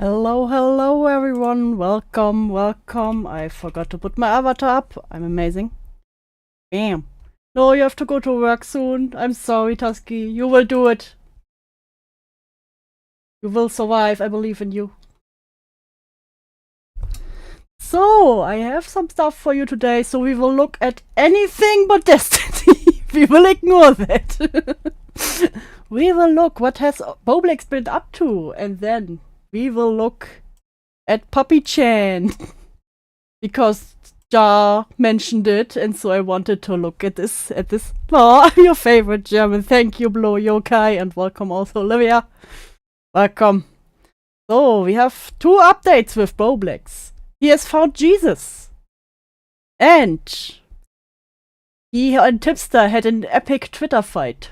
Hello, hello everyone. Welcome, welcome. I forgot to put my avatar up. I'm amazing. Damn. No, you have to go to work soon. I'm sorry, Tusky. You will do it. You will survive. I believe in you. So, I have some stuff for you today, so we will look at anything but Destiny. We will ignore that. We will look what has Bowblax been up to, and then we will look at Puppy Chan. Because Ja mentioned it, and so I wanted to look at this. Oh, I'm your favorite German. Thank you, Blow Yokai, and welcome also, Olivia. Welcome. So, we have 2 updates with Bowblax. He has found Jesus. And he and Tipster had an epic Twitter fight.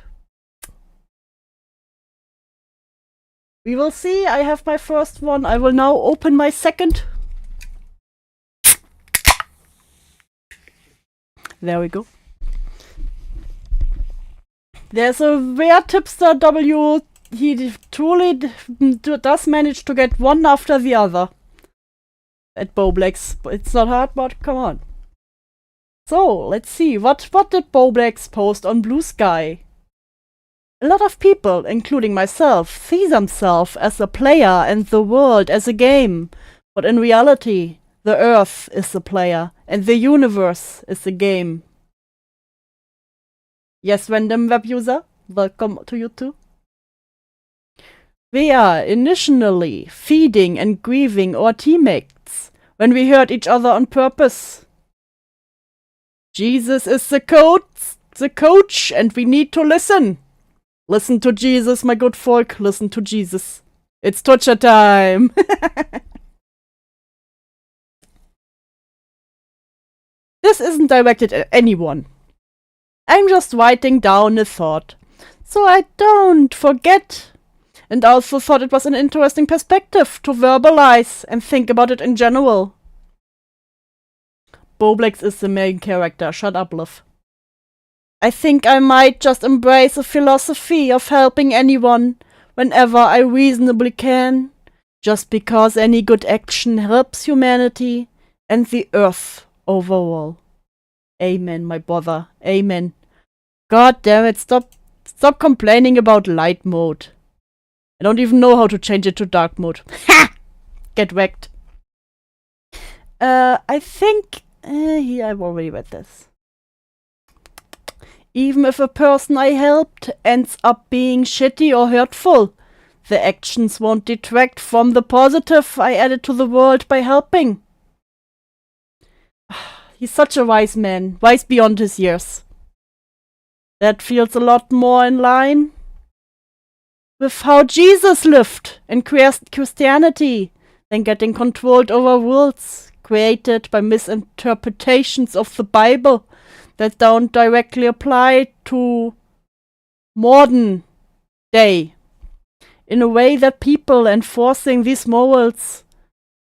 We will see. I have my first one. I will now open my second. There we go. There's a rare Tipster W. He truly does manage to get one after the other at Bowblax. It's not hard, but come on. So, let's see. What did Bowblax post on Blue Sky? A lot of people, including myself, see themselves as a player and the world as a game. But in reality, the Earth is the player and the universe is the game. Yes, random web user, welcome to you too. We are initially feeding and grieving our teammates when we hurt each other on purpose. Jesus is the coach, and we need to listen. Listen to Jesus, my good folk, listen to Jesus. It's torture time. This isn't directed at anyone. I'm just writing down a thought, so I don't forget. And also thought it was an interesting perspective to verbalize and think about it in general. Bowblax is the main character, shut up, love. I think I might just embrace a philosophy of helping anyone whenever I reasonably can, just because any good action helps humanity and the Earth overall. Amen, my brother. Amen. God damn it, stop complaining about light mode. I don't even know how to change it to dark mode. Ha! Get wrecked. I think... I've already read this. Even if a person I helped ends up being shitty or hurtful, the actions won't detract from the positive I added to the world by helping. He's such a wise man, wise beyond his years. That feels a lot more in line with how Jesus lived in Christianity than getting controlled over worlds created by misinterpretations of the Bible that don't directly apply to modern day. In a way that people enforcing these moral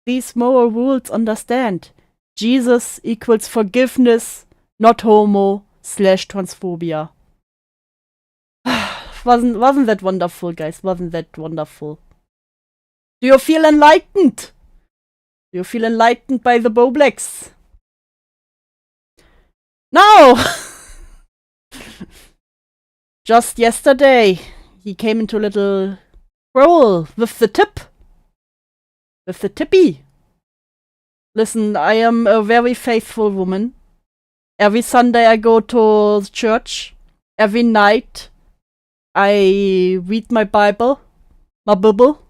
rules understand. Jesus equals forgiveness, not homo/transphobia. Wasn't that wonderful, guys? Wasn't that wonderful? Do you feel enlightened? Do you feel enlightened by the Bowblax? No! Just yesterday, he came into a little roll with the tip. With the tippy. Listen, I am a very faithful woman. Every Sunday I go to church. Every night I read my Bible. My Bible.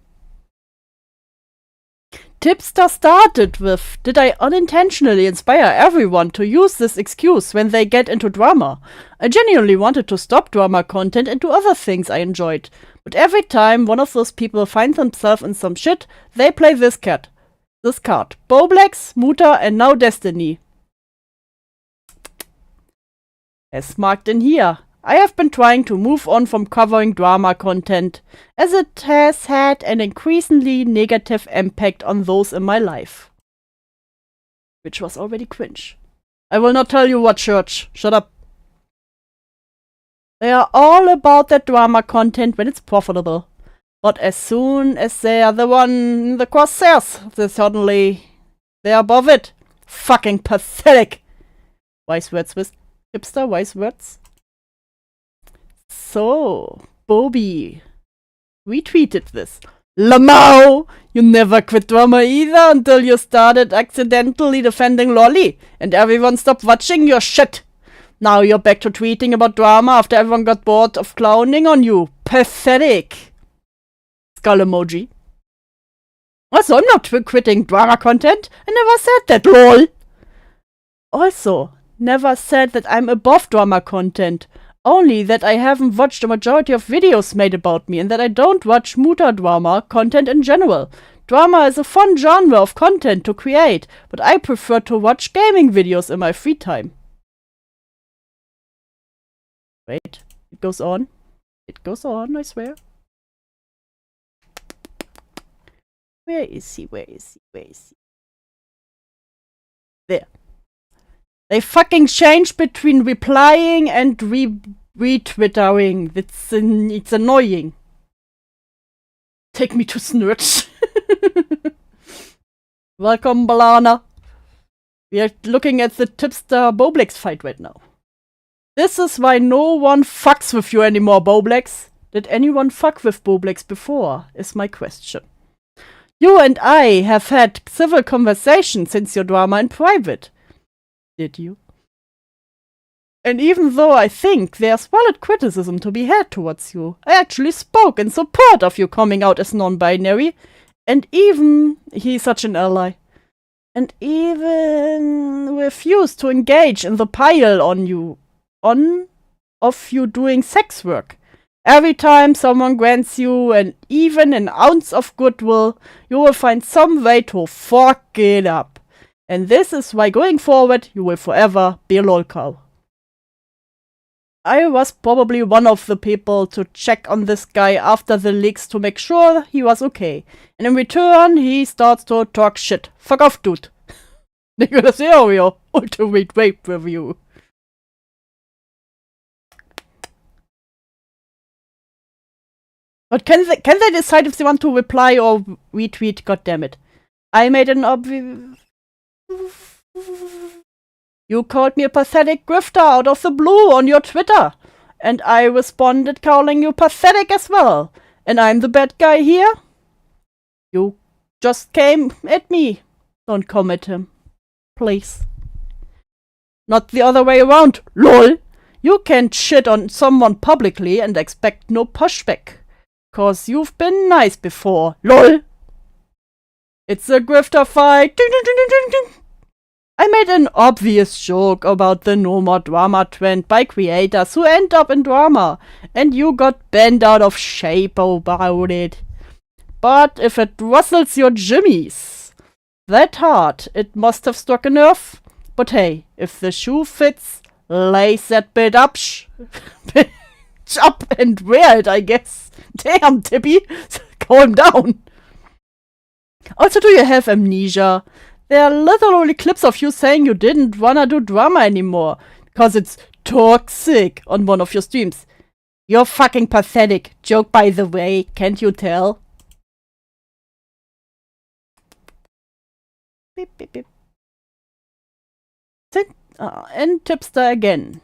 Tipster started with, did I unintentionally inspire everyone to use this excuse when they get into drama? I genuinely wanted to stop drama content and do other things I enjoyed. But every time one of those people finds themselves in some shit, they play this card. Bowblax, Muta, and now Destiny. As marked in here. I have been trying to move on from covering drama content, as it has had an increasingly negative impact on those in my life. Which was already cringe. I will not tell you what church. Shut up. They are all about that drama content when it's profitable. But as soon as they are the one in the crosshairs, they're above it. Fucking pathetic. Wise words with hipster, wise words. So, Bobby retweeted this. Lamau! You never quit drama either until you started accidentally defending Lolly, and everyone stopped watching your shit. Now you're back to tweeting about drama after everyone got bored of clowning on you. Pathetic. Skull emoji. Also, I'm not quitting drama content. I never said that, lol. Also, never said that I'm above drama content. Only that I haven't watched a majority of videos made about me and that I don't watch muta drama content in general. Drama is a fun genre of content to create, but I prefer to watch gaming videos in my free time. Wait, it goes on. It goes on, I swear. Where is he? Where is he? Where is he? There. They fucking change between replying and retwittering. It's annoying. Take me to Snurch. Welcome, Balana. We are looking at the tipster Bowblax fight right now. This is why no one fucks with you anymore, Bowblax. Did anyone fuck with Bowblax before, is my question. You and I have had civil conversations since your drama in private. Did you? And even though I think there's valid criticism to be had towards you, I actually spoke in support of you coming out as non-binary, and even he's such an ally. And even refused to engage in the pile of you doing sex work. Every time someone grants you even an ounce of goodwill, you will find some way to fuck it up. And this is why going forward, you will forever be a lol cow. I was probably one of the people to check on this guy after the leaks to make sure he was okay. And in return, he starts to talk shit. Fuck off, dude. Nicholas Ario, ultimate rape review. But can they decide if they want to reply or retweet? God damn it! I made an obvious. You called me a pathetic grifter out of the blue on your Twitter, and I responded calling you pathetic as well. And I'm the bad guy here. You just came at me. Don't come at him, please. Not the other way around. LOL. You can't shit on someone publicly and expect no pushback. 'Cause you've been nice before. LOL. It's a grifter fight. Ding, ding, ding, ding, ding, ding. I made an obvious joke about the no more drama trend by creators who end up in drama, and you got bent out of shape about it. But if it rustles your jimmies that hard, it must have struck a nerve. But hey, if the shoe fits, lace that bit up, up and wear it, I guess. Damn, Tippy, calm down. Also, do you have amnesia? There are literally clips of you saying you didn't wanna do drama anymore, cause it's toxic on one of your streams. You're fucking pathetic. Joke, by the way, can't you tell? Beep, beep, beep. And tipster again.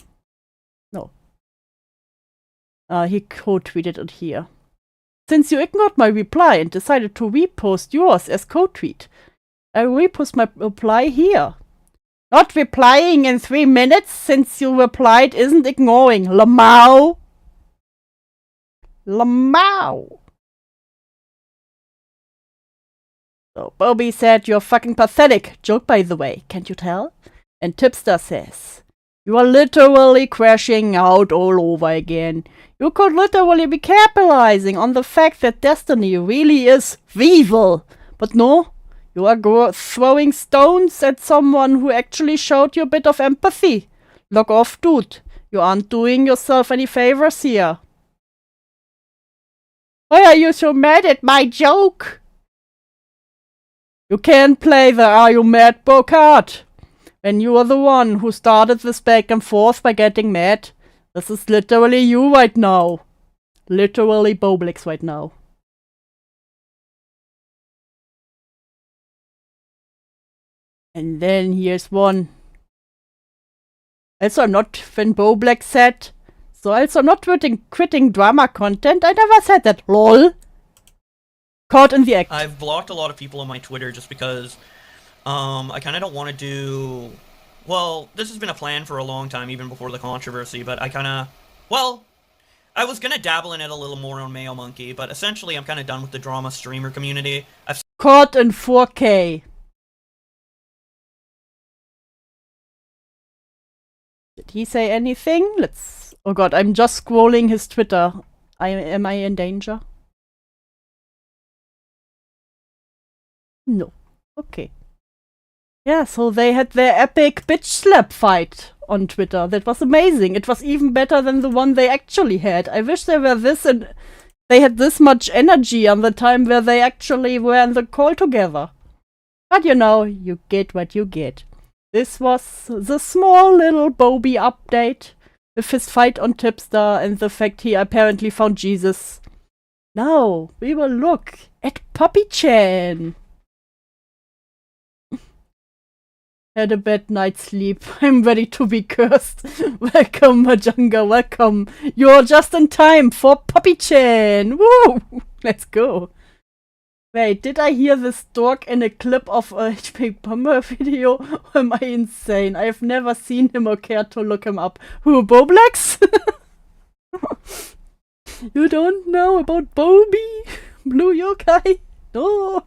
No. He co-tweeted it here. Since you ignored my reply and decided to repost yours as co-tweet, I repost my reply here. Not replying in 3 minutes since you replied isn't ignoring. Lamau. Lamau. So Bobby said you're fucking pathetic. Joke, by the way, can't you tell? And Tipster says, you are literally crashing out all over again. You could literally be capitalizing on the fact that Destiny really is evil. But no, you are throwing stones at someone who actually showed you a bit of empathy. Log off, dude. You aren't doing yourself any favors here. Why are you so mad at my joke? You can't play the "Are you mad, bro" card. And you are the one who started this back and forth by getting mad. This is literally you right now. Literally Bowblax right now. And then here's one. Also, I'm not, when Bowblax said, so also not quitting drama content. I never said that. LOL. Caught in the act. I've blocked a lot of people on my Twitter just because I kind of don't want to do... Well, this has been a plan for a long time, even before the controversy, but I kind of... Well, I was going to dabble in it a little more on Mayo Monkey, but essentially I'm kind of done with the drama streamer community. Caught in 4K. Did he say anything? Let's... Oh god, I'm just scrolling his Twitter. Am I in danger? No. Okay. Yeah, so they had their epic bitch slap fight on Twitter. That was amazing. It was even better than the one they actually had. I wish they were this and they had this much energy on the time where they actually were in the call together. But you know, you get what you get. This was the small little Bobby update with his fight on Tipster and the fact he apparently found Jesus. Now, we will look at Poppy-chan. Had a bad night's sleep. I'm ready to be cursed. Welcome, Majanga, welcome. You're just in time for Poppy-chan. Woo! Let's go. Wait, did I hear this dork in a clip of a HP Bomber video? Or am I insane? I've never seen him or cared to look him up. Who, Bowblax? You don't know about Bobby? Blue Yokai? No.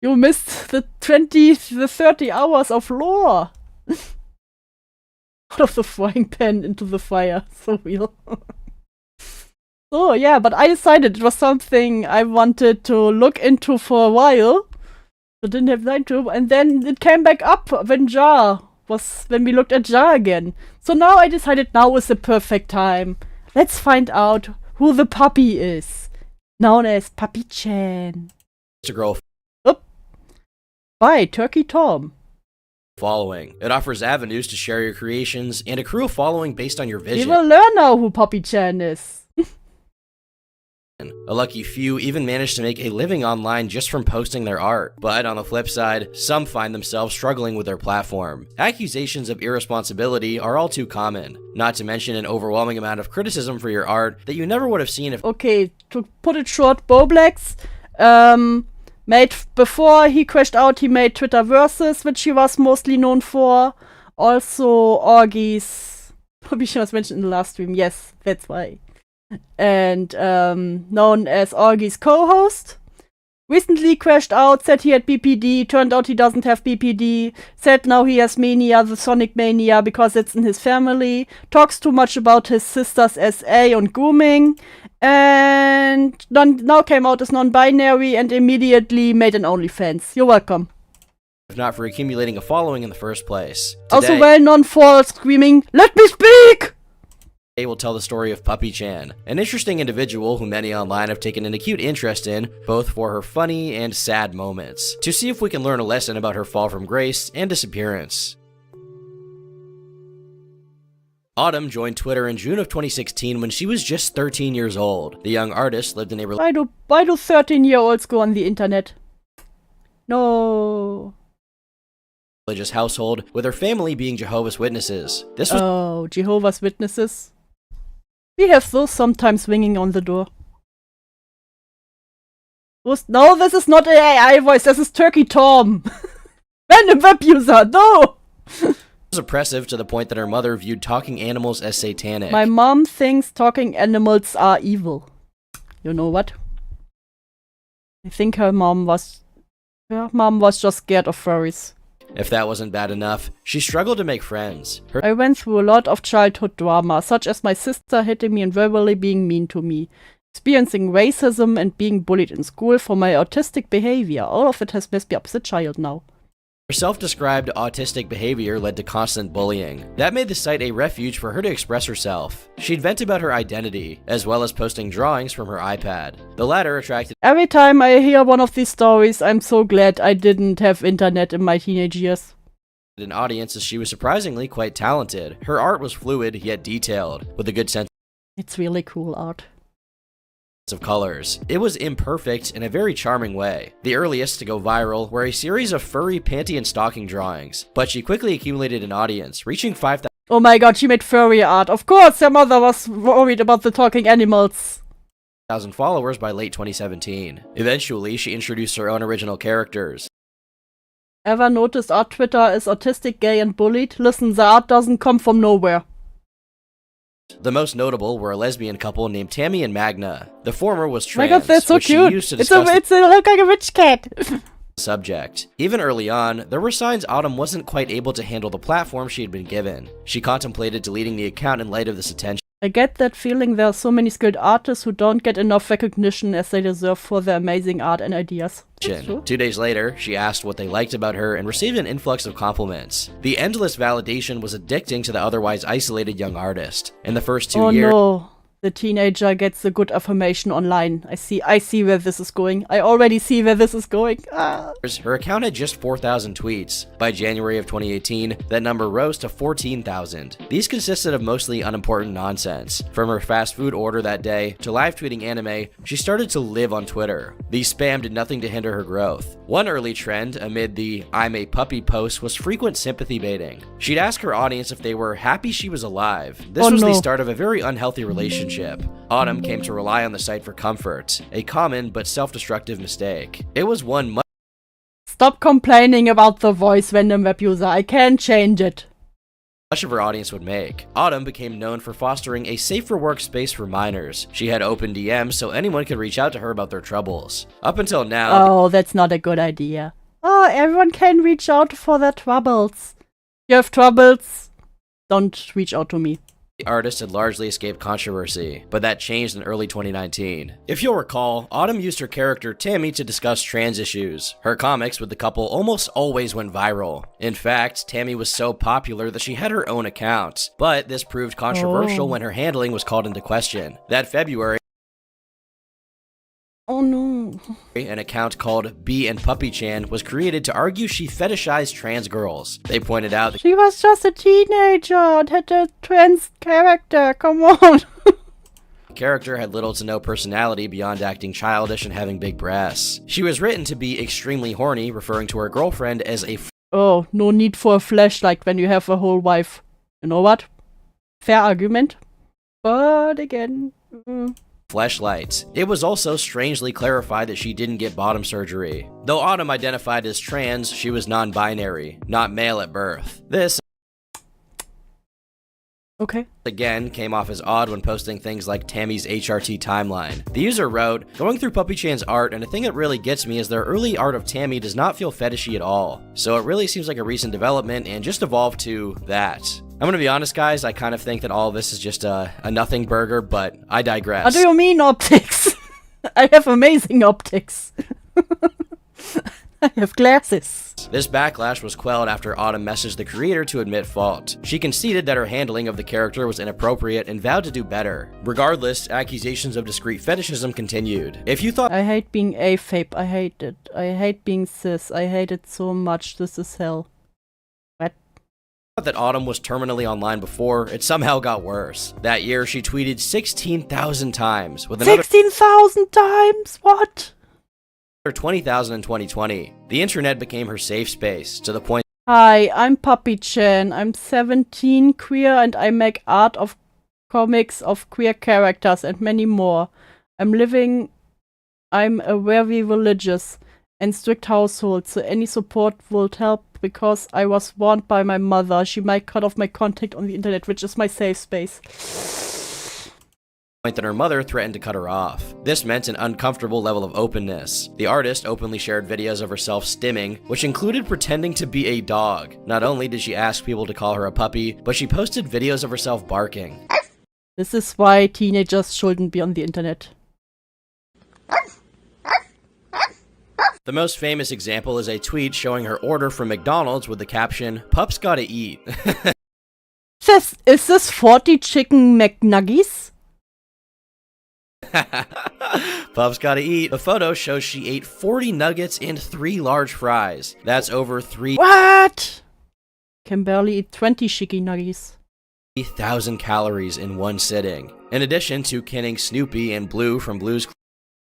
You missed the 30 hours of lore. Out of the frying pan into the fire. So real. So yeah, but I decided it was something I wanted to look into for a while. I didn't have time to, and then it came back up when we looked at Jar again. So now I decided now is the perfect time. Let's find out who the puppy is. Known as Poppy-chan. To grow by Turkey Tom. Following. It offers avenues to share your creations and accrue a following based on your vision. We will learn now who Poppy-chan is. A lucky few even manage to make a living online just from posting their art. But on the flip side, some find themselves struggling with their platform. Accusations of irresponsibility are all too common, not to mention an overwhelming amount of criticism for your art that you never would have seen if— Okay, to put it short, Bowblax, before he crashed out, he made Twitter Versus, which he was mostly known for. Also, Orgies. Probably was mentioned in the last stream. Yes, that's why. And known as Orgies co-host. Recently crashed out, said he had BPD, turned out he doesn't have BPD, said now he has mania, the Sonic mania, because it's in his family, talks too much about his sister's SA and grooming, and now came out as non-binary and immediately made an OnlyFans. You're welcome. If not for accumulating a following in the first place. Today, also well known for screaming, "Let me speak!" They will tell the story of Poppy-chan, an interesting individual who many online have taken an acute interest in, both for her funny and sad moments, to see if we can learn a lesson about her fall from grace and disappearance. Autumn joined Twitter in June of 2016 when she was just 13 years old. The young artist lived in a Why do 13-year-olds go on the internet? No. religious household, with her family being Jehovah's Witnesses. This was Oh, Jehovah's Witnesses. We have those sometimes swinging on the door. No, this is not an AI voice, this is Turkey Tom. Random web user, no! oppressive to the point that her mother viewed talking animals as satanic. My mom thinks talking animals are evil. You know what? I think her mom was just scared of furries. If that wasn't bad enough, she struggled to make friends. I went through a lot of childhood drama, such as my sister hitting me and verbally being mean to me, experiencing racism and being bullied in school for my autistic behavior. All of it has messed me up as a child now. Her self-described autistic behavior led to constant bullying. That made the site a refuge for her to express herself. She'd vent about her identity, as well as posting drawings from her iPad. The latter attracted— Every time I hear one of these stories, I'm so glad I didn't have internet in my teenage years. an audience as she was surprisingly quite talented. Her art was fluid yet detailed, with a good sense It's really cool art. of colors. It was imperfect in a very charming way. The earliest to go viral were a series of furry panty and stocking drawings, but she quickly accumulated an audience, reaching 5,000 Oh my god, she made furry art. Of course, her mother was worried about the talking animals. followers by late 2017. Eventually, she introduced her own original characters. Ever noticed our Twitter is autistic, gay, and bullied? Listen, the art doesn't come from nowhere. The most notable were a lesbian couple named Tammy and Magna. The former was Oh trans, my god, they're so which she cute. used to It's discuss a look like a witch cat. the subject. Even early on, there were signs Autumn wasn't quite able to handle the platform she had been given. She contemplated deleting the account in light of this attention. I get that feeling. There are so many skilled artists who don't get enough recognition as they deserve for their amazing art and ideas. That's true. 2 days later, she asked what they liked about her and received an influx of compliments. The endless validation was addicting to the otherwise isolated young artist. In the first 2 years, No. The teenager gets the good affirmation online. I see where this is going. I already see where this is going. Ah. her account had just 4,000 tweets. By January of 2018, that number rose to 14,000. These consisted of mostly unimportant nonsense. From her fast food order that day to live tweeting anime, she started to live on Twitter. The spam did nothing to hinder her growth. One early trend amid the "I'm a puppy" posts was frequent sympathy baiting. She'd ask her audience if they were happy she was alive. This was the start of a very unhealthy relationship. Autumn came to rely on the site for comfort, a common but self-destructive mistake. It was one much Stop complaining about the voice, random web user. I can't change it. of her audience would make. Autumn became known for fostering a safer workspace for minors. She had open DMs so anyone could reach out to her about their troubles. Up until now, Oh, that's not a good idea. Oh, everyone can reach out for their troubles. You have troubles? Don't reach out to me. the artist had largely escaped controversy, but that changed in early 2019. If you'll recall, Autumn used her character Tammy to discuss trans issues. Her comics with the couple almost always went viral. In fact, Tammy was so popular that she had her own account, but this proved controversial when her handling was called into question. That February, Oh no. an account called Bee and Puppy Chan was created to argue she fetishized trans girls. They pointed out that She was just a teenager and had a trans character. Come on. the character had little to no personality beyond acting childish and having big breasts. She was written to be extremely horny, referring to her girlfriend as a Oh, no need for a flashlight when you have a whole wife. You know what? Fair argument. But again... fleshlight. It was also strangely clarified that she didn't get bottom surgery. Though Autumn identified as trans, she was non-binary, not male at birth. This, Okay. again, came off as odd when posting things like Tammy's HRT timeline. The user wrote, "Going through Puppy Chan's art, and a thing that really gets me is their early art of Tammy does not feel fetishy at all. So it really seems like a recent development and just evolved to that." I'm gonna be honest, guys, I kind of think that all of this is just a nothing burger, but I digress. What do you mean optics? I have amazing optics. I have glasses. This backlash was quelled after Autumn messaged the creator to admit fault. She conceded that her handling of the character was inappropriate and vowed to do better. Regardless, accusations of discreet fetishism continued. If you thought I hate being AFAB. I hate it. I hate being cis. I hate it so much. This is hell. that Autumn was terminally online before, it somehow got worse. That year, she tweeted 16,000 times, with another 16,000 times? What? 20,000 in 2020. The internet became her safe space, to the point Hi, I'm Puppy Chan. I'm 17, queer, and I make art of comics of queer characters and many more. I'm a very religious and strict household, so any support will help because I was warned by my mother. She might cut off my contact on the internet, which is my safe space. that her mother threatened to cut her off. This meant an uncomfortable level of openness. The artist openly shared videos of herself stimming, which included pretending to be a dog. Not only did she ask people to call her a puppy, but she posted videos of herself barking. This is why teenagers shouldn't be on the internet. The most famous example is a tweet showing her order from McDonald's with the caption, "Pups gotta eat." Is this 40 chicken McNuggies? Pups gotta eat. The photo shows she ate 40 nuggets and 3 large fries. That's over What? Can barely eat 20 chicken nuggies. 3,000 calories in one sitting. In addition to canning Snoopy and Blue from Blue's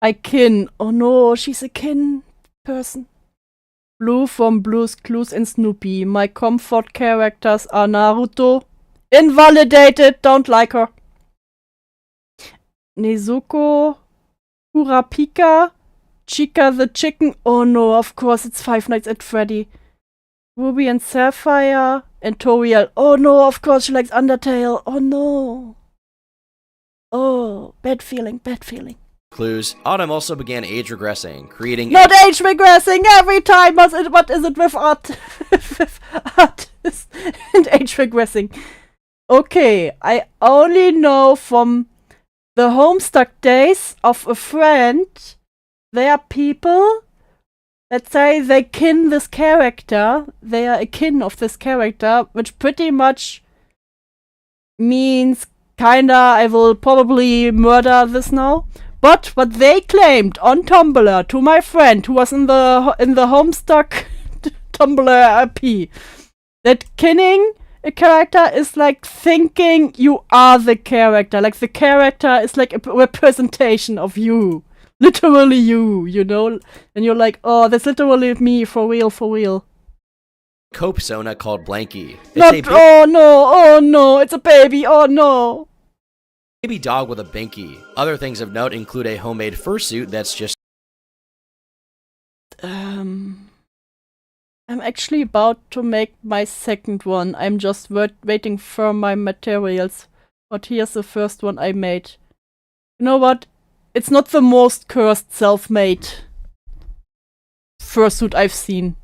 I kin. Oh no, she's a kin person. Blue from Blue's Clues and Snoopy. My comfort characters are Naruto. Invalidated, don't like her. Nezuko, Kurapika, Chica the Chicken. Oh no, of course it's Five Nights at Freddy. Ruby and Sapphire, and Toriel. Oh no, of course she likes Undertale. Oh no. Oh, bad feeling, bad feeling. Clues, Autumn also began age regressing, creating Not age regressing every time. What is it with art? With artists and age regressing. Okay, I only know from the Homestuck days of a friend, there are people that say they kin this character. They are a kin of this character, which pretty much means kinda I will probably murder this now. But what they claimed on Tumblr to my friend who was in the Homestuck Tumblr RP, that kinning a character is like thinking you are the character. Like the character is like a representation of you. Literally you know? And you're like, oh, that's literally me, for real, for real. cope Sona called Blanky. Oh no, it's a baby, oh no. Baby dog with a binky. Other things of note include a homemade fursuit that's just I'm actually about to make my second one. I'm just waiting for my materials. But here's the first one I made. You know what? It's not the most cursed self-made fursuit I've seen.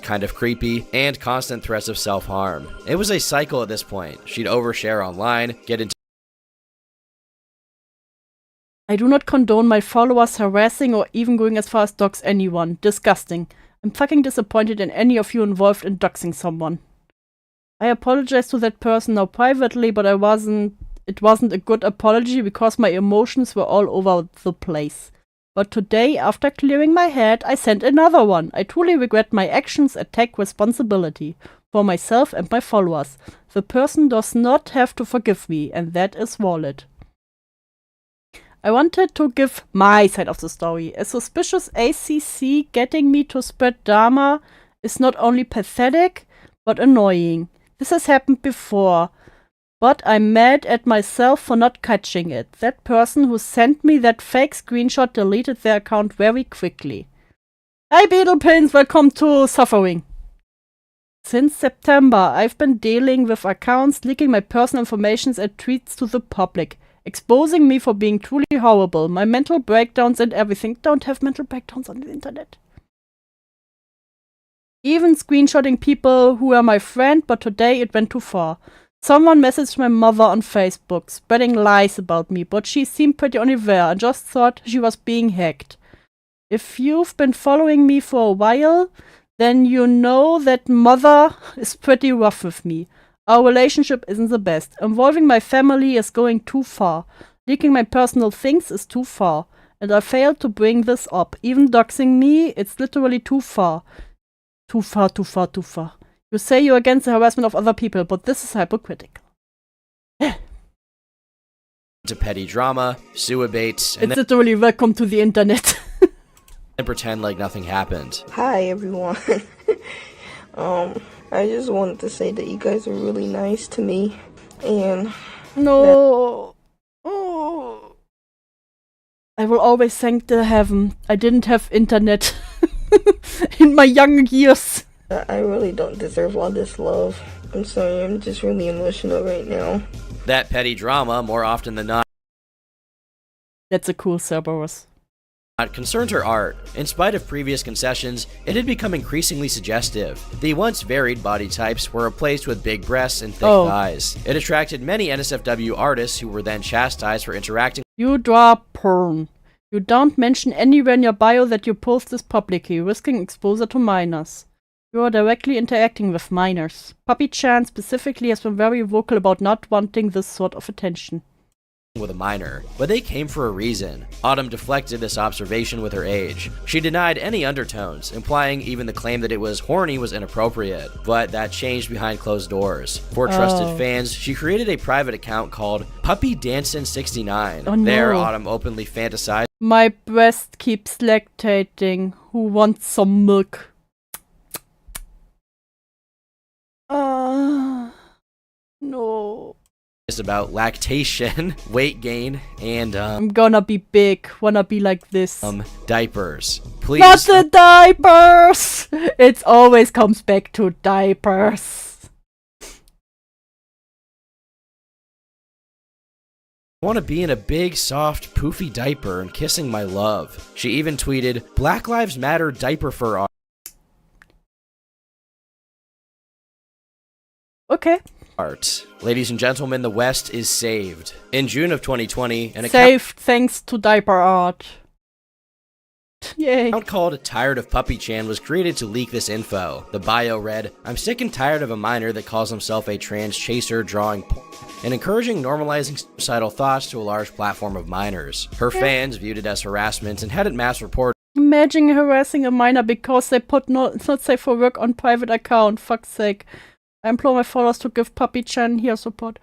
kind of creepy, and constant threats of self-harm. It was a cycle at this point. She'd overshare online, get into I do not condone my followers harassing or even going as far as dox anyone. Disgusting. I'm fucking disappointed in any of you involved in doxing someone. I apologize to that person now privately, but it wasn't a good apology because my emotions were all over the place. But today, after clearing my head, I sent another one. I truly regret my actions and take responsibility for myself and my followers. The person does not have to forgive me, and that is valid. I wanted to give my side of the story. A suspicious ACC getting me to spread drama is not only pathetic, but annoying. This has happened before, but I'm mad at myself for not catching it. That person who sent me that fake screenshot deleted their account very quickly. Hi Beetlepins, welcome to Suffering. Since September, I've been dealing with accounts leaking my personal information and tweets to the public, exposing me for being truly horrible. My mental breakdowns and everything. Don't have mental breakdowns on the internet. Even screenshotting people who are my friend, but today it went too far. Someone messaged my mother on Facebook, spreading lies about me, but she seemed pretty unaware and just thought she was being hacked. If you've been following me for a while, then you know that mother is pretty rough with me. Our relationship isn't the best. Involving my family is going too far. Leaking my personal things is too far. And I failed to bring this up. Even doxing me, it's literally too far. Too far, too far, too far. You say you're against the harassment of other people, but this is hypocritical. to petty drama, sewer baits, and It's literally welcome to the internet. then pretend like nothing happened. Hi everyone. I just wanted to say that you guys are really nice to me, and No. Oh. I will always thank the heaven. I didn't have internet in my young years. I really don't deserve all this love. I'm sorry, I'm just really emotional right now. That petty drama, more often than not, That's a cool Cerberus. concerned her art. In spite of previous concessions, it had become increasingly suggestive. The once varied body types were replaced with big breasts and thick thighs. It attracted many NSFW artists who were then chastised for interacting You draw porn. You don't mention anywhere in your bio that you post this publicly, risking exposure to minors. You are directly interacting with minors. Puppy-chan specifically has been very vocal about not wanting this sort of attention. with a minor, but they came for a reason. Autumn deflected this observation with her age. She denied any undertones, implying even the claim that it was horny was inappropriate, but that changed behind closed doors. For trusted fans, she created a private account called Puppy Dancin' 69. Oh, no. There, Autumn openly fantasized My breast keeps lactating. Who wants some milk? No. About lactation, weight gain, and I'm gonna be big. Wanna be like this. diapers. Please. Not the diapers! It always comes back to diapers. I want to be in a big, soft, poofy diaper and kissing my love. She even tweeted, Black Lives Matter diaper for Okay. art. Ladies and gentlemen, the West is saved. In June of 2020, an Saved thanks to diaper art. Yay. account called Tired of Puppy Chan was created to leak this info. The bio read, I'm sick and tired of a minor that calls himself a trans chaser drawing porn and encouraging normalizing suicidal thoughts to a large platform of minors. Her fans viewed it as harassment and had it mass reported. Imagine harassing a minor because they put it's not safe for work on private account. Fuck's sake. I implore my followers to give Puppy Chan here support.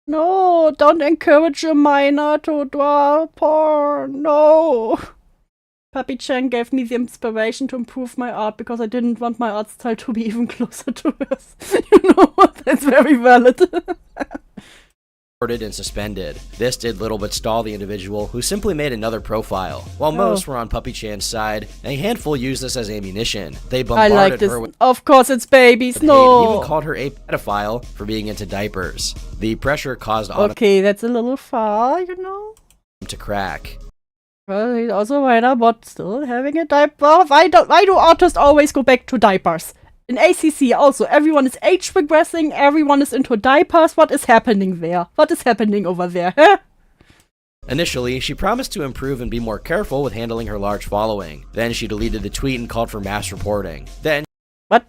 No, don't encourage a minor to draw porn. No. Puppy Chan gave me the inspiration to improve my art because I didn't want my art style to be even closer to hers. You know what? That's very valid. And suspended. This did little but stall the individual, who simply made another profile. While most were on Puppy Chan's side, a handful used this as ammunition. They I bombarded like this. her with Of course it's babies. hate and No. even called her a pedophile for being into diapers. The pressure caused Okay, that's a little far, you know. to crack. Well, he's also a minor, but still having a diaper. Why do artists always go back to diapers? In ACC also, everyone is age regressing, everyone is into diapers. What is happening there? What is happening over there, huh? Initially, she promised to improve and be more careful with handling her large following. Then she deleted the tweet and called for mass reporting. Then What?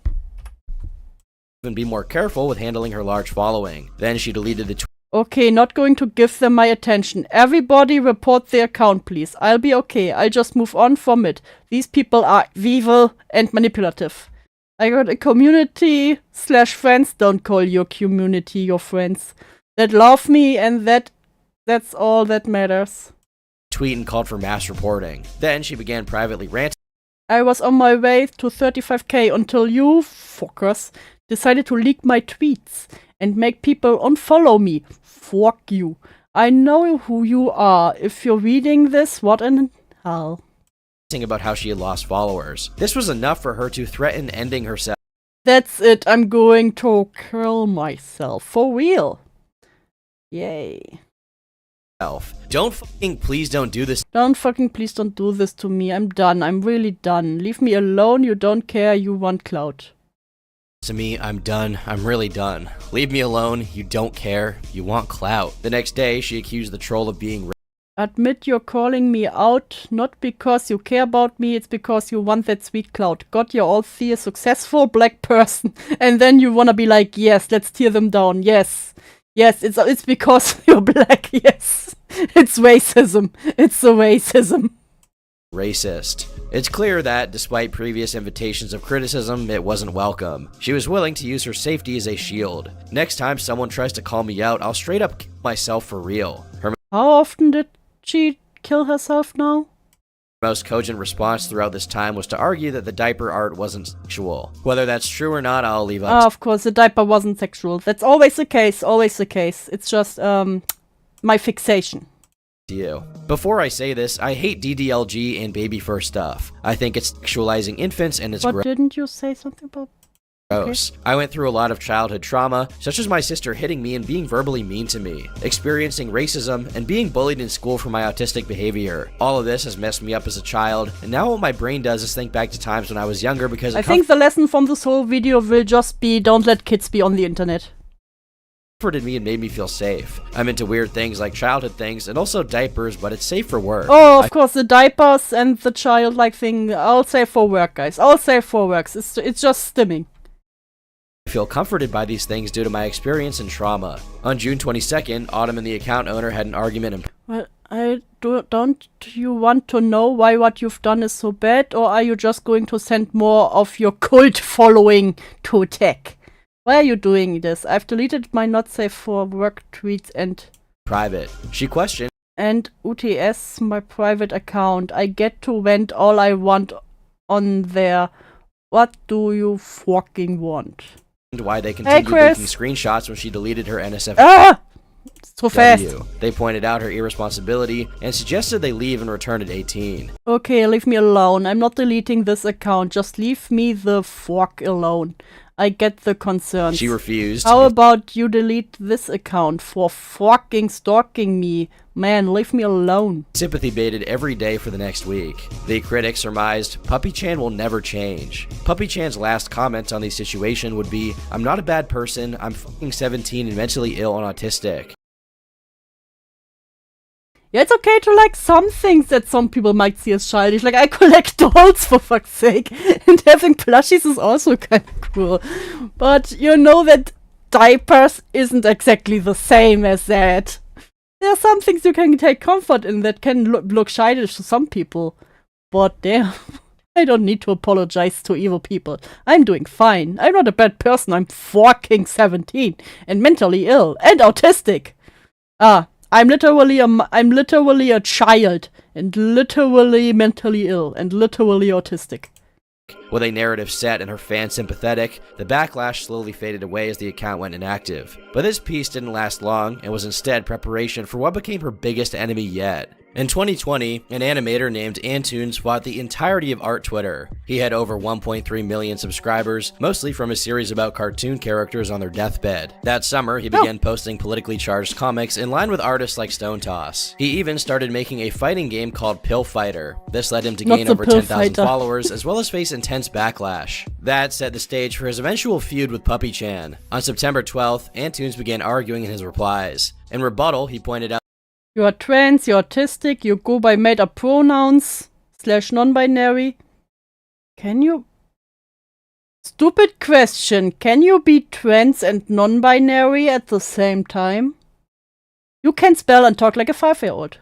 and be more careful with handling her large following. Then she deleted the tweet. Okay, not going to give them my attention. Everybody report the account, please. I'll be okay. I'll just move on from it. These people are evil and manipulative. I got a community/friends. Don't call your community your friends. That love me, and that's all that matters. Tweet and called for mass reporting. Then she began privately ranting. I was on my way to 35k until you fuckers decided to leak my tweets and make people unfollow me. Fuck you. I know who you are. If you're reading this, what in hell? About how she had lost followers. This was enough for her to threaten ending herself. That's it. I'm going to kill myself. For real. Yay. Please don't do this Please don't do this to me. I'm done. I'm really done. Leave me alone. You don't care. You want clout. to me. I'm done. I'm really done. Leave me alone. You don't care. You want clout. The next day, she accused the troll of being Admit you're calling me out, not because you care about me, it's because you want that sweet clout. God, you all see a successful black person, and then you wanna be like, yes, let's tear them down, yes. Yes, it's because you're black, yes. It's racism. It's a racism. racist. It's clear that, despite previous invitations of criticism, it wasn't welcome. She was willing to use her safety as a shield. Next time someone tries to call me out, I'll straight up kill myself for real. Her How often did she kill herself now? most cogent response throughout this time was to argue that the diaper art wasn't sexual. Whether that's true or not, I'll leave up Of course, the diaper wasn't sexual. That's always the case, always the case. It's just, my fixation. to you. Before I say this, I hate DDLG and baby first stuff. I think it's sexualizing infants and it's But didn't you say something about... gross. I went through a lot of childhood trauma, such as my sister hitting me and being verbally mean to me, experiencing racism, and being bullied in school for my autistic behavior. All of this has messed me up as a child, and now what my brain does is think back to times when I was younger because I think the lesson from this whole video will just be don't let kids be on the internet. comforted me and made me feel safe. I'm into weird things like childhood things and also diapers, but it's safe for work. Oh, of course, the diapers and the childlike thing, all safe for work, guys. All safe for work. It's just stimming. I feel comforted by these things due to my experience and trauma. On June 22nd, Autumn and the account owner had an argument and Well, don't you want to know why what you've done is so bad, or are you just going to send more of your cult following to tech? Why are you doing this? I've deleted my not safe for work tweets and... private. She questioned And UTS, my private account. I get to vent all I want on there. What do you fucking want? Why they continued Chris. leaking screenshots when she deleted her NSFW. Ah! So fast. They pointed out her irresponsibility and suggested they leave and return at 18. Okay, leave me alone. I'm not deleting this account. Just leave me the fuck alone. I get the concerns. She refused. How about you delete this account for fucking stalking me? Man, leave me alone. Sympathy baited every day for the next week. The critics surmised Puppy-chan will never change. Puppy-chan's last comment on the situation would be, "I'm not a bad person, I'm fucking 17 and mentally ill and autistic." Yeah, it's okay to like some things that some people might see as childish. Like, I collect dolls, for fuck's sake. And having plushies is also kind of cool. But you know that diapers isn't exactly the same as that. There are some things you can take comfort in that can look childish to some people. But damn, I don't need to apologize to evil people. I'm doing fine. I'm not a bad person. I'm fucking 17 and mentally ill and autistic. I'm literally a child and literally mentally ill and literally autistic. With a narrative set and her fans sympathetic, the backlash slowly faded away as the account went inactive. But this piece didn't last long and was instead preparation for what became her biggest enemy yet. In 2020, an animator named Antunes fought the entirety of art Twitter. He had over 1.3 million subscribers, mostly from a series about cartoon characters on their deathbed. That summer, he began posting politically charged comics in line with artists like Stone Toss. He even started making a fighting game called Pill Fighter. This led him to gain over 10,000 followers, as well as face intense backlash. That set the stage for his eventual feud with Puppy-chan. On September 12th, Antunes began arguing in his replies. In rebuttal, he pointed out, "You are trans, you're autistic, you go by made-up pronouns, /non-binary. Can you... Stupid question. Can you be trans and non-binary at the same time? You can spell and talk like a 5-year-old.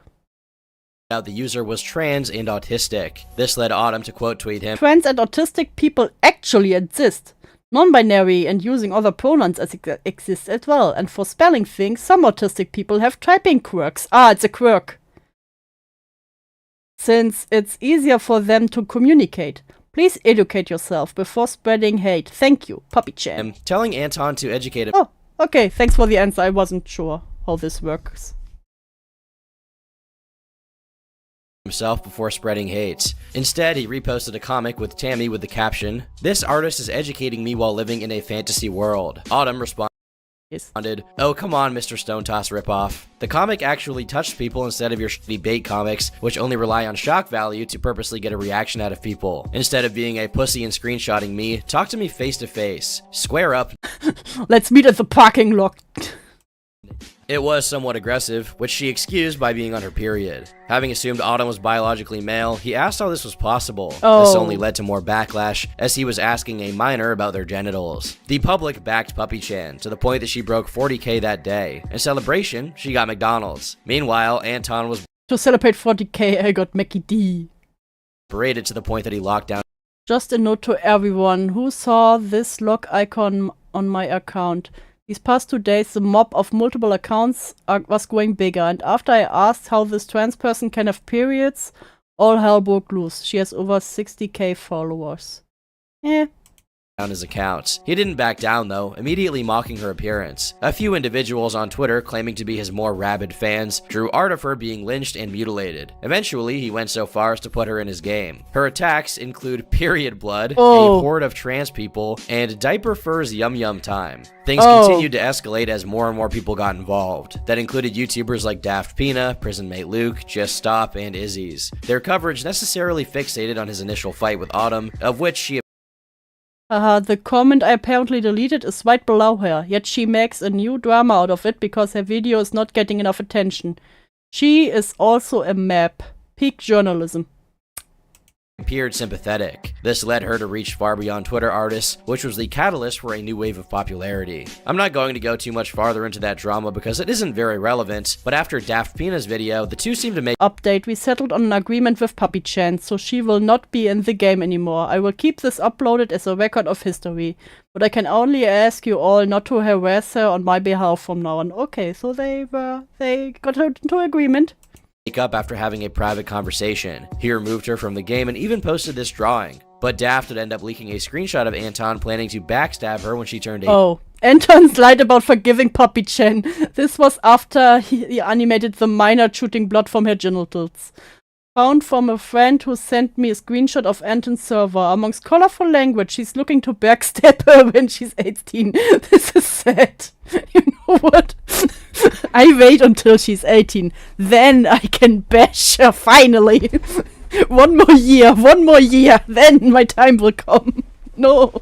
the user was trans and autistic. This led Autumn to quote tweet him, "Trans and autistic people actually exist. Non-binary and using other pronouns exist as well. And for spelling things, some autistic people have typing quirks." It's a quirk. "Since it's easier for them to communicate. Please educate yourself before spreading hate. Thank you, Puppy-chan." telling Anton to educate him. Oh, okay, thanks for the answer. I wasn't sure how this works. Himself before spreading hate. Instead, he reposted a comic with Tammy with the caption, "This artist is educating me while living in a fantasy world." Autumn responded, "Oh, come on, Mr. Stone Toss ripoff." The comic actually touched people instead of your shitty bait comics, which only rely on shock value to purposely get a reaction out of people. Instead of being a pussy and screenshotting me, talk to me face to face. Square up. Let's meet at the parking lot. It was somewhat aggressive, which she excused by being on her period. Having assumed Autumn was biologically male, he asked how this was possible. This only led to more backlash, as he was asking a minor about their genitals. The public backed Puppy-chan, to the point that she broke 40k that day. In celebration, she got McDonald's. Meanwhile, Anton was To celebrate 40k, I got Mackie D. berated to the point that he locked down. Just a note to everyone who saw this lock icon on my account. These past 2 days, the mob of multiple accounts was growing bigger, and after I asked how this trans person can have periods, all hell broke loose. She has over 60k followers. On his account. He didn't back down though, immediately mocking her appearance. A few individuals on Twitter, claiming to be his more rabid fans, drew art of her being lynched and mutilated. Eventually, he went so far as to put her in his game. Her attacks include period blood, a horde of trans people, and diaper furs yum yum time. Things continued to escalate as more and more people got involved. That included YouTubers like Daft Pina, Prison Mate Luke, Just Stop, and Izzy's. Their coverage necessarily fixated on his initial fight with Autumn, of which she The comment I apparently deleted is right below her, yet she makes a new drama out of it because her video is not getting enough attention. She is also a map. Peak journalism. appeared sympathetic. This led her to reach far beyond Twitter artists, which was the catalyst for a new wave of popularity. I'm not going to go too much farther into that drama because it isn't very relevant, but after Daft Pina's video, the two seem to make Update, we settled on an agreement with Puppy-chan, so she will not be in the game anymore. I will keep this uploaded as a record of history, but I can only ask you all not to harass her on my behalf from now on. Okay, so they got into agreement. up after having a private conversation. He removed her from the game and even posted this drawing. But Daft would end up leaking a screenshot of Anton planning to backstab her when she turned 18. Oh, Anton's lied about forgiving Poppy Chen. This was after he animated the miner shooting blood from her genitals. Found from a friend who sent me a screenshot of Anton's server. Amongst colorful language, she's looking to backstab her when she's 18. This is sad. You know what? I wait until she's 18. Then I can bash her, finally. One more year, then my time will come. No.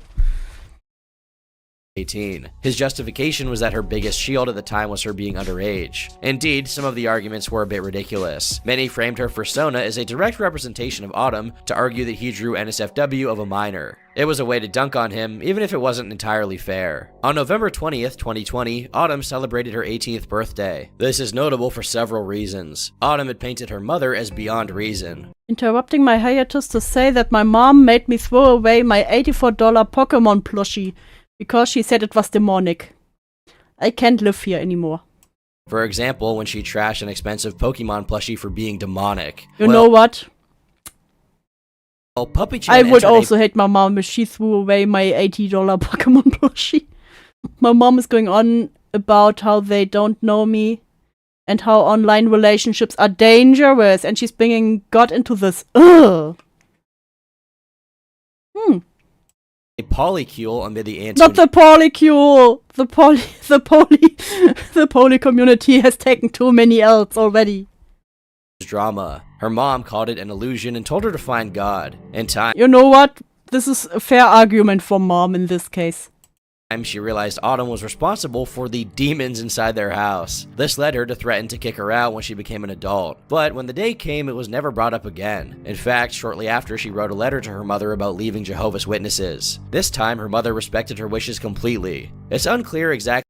18. His justification was that her biggest shield at the time was her being underage. Indeed, some of the arguments were a bit ridiculous. Many framed her persona as a direct representation of Autumn to argue that he drew NSFW of a minor. It was a way to dunk on him, even if it wasn't entirely fair. On November 20th, 2020, Autumn celebrated her 18th birthday. This is notable for several reasons. Autumn had painted her mother as beyond reason. Interrupting my hiatus to say that my mom made me throw away my $84 Pokemon plushie because she said it was demonic. I can't live here anymore. For example, when she trashed an expensive Pokemon plushie for being demonic. You know what? Well, Puppy Chan I would also hate my mom if she threw away my $80 Pokemon plushie. My mom is going on about how they don't know me and how online relationships are dangerous, and she's bringing God into this. Ugh. A polycule amid the Not the polycule! The poly community has taken too many L's already. drama. Her mom called it an illusion and told her to find God. In time, You know what? This is a fair argument for mom in this case. she realized Autumn was responsible for the demons inside their house. This led her to threaten to kick her out when she became an adult. But when the day came, it was never brought up again. In fact, shortly after, she wrote a letter to her mother about leaving Jehovah's Witnesses. This time, her mother respected her wishes completely. It's unclear exactly.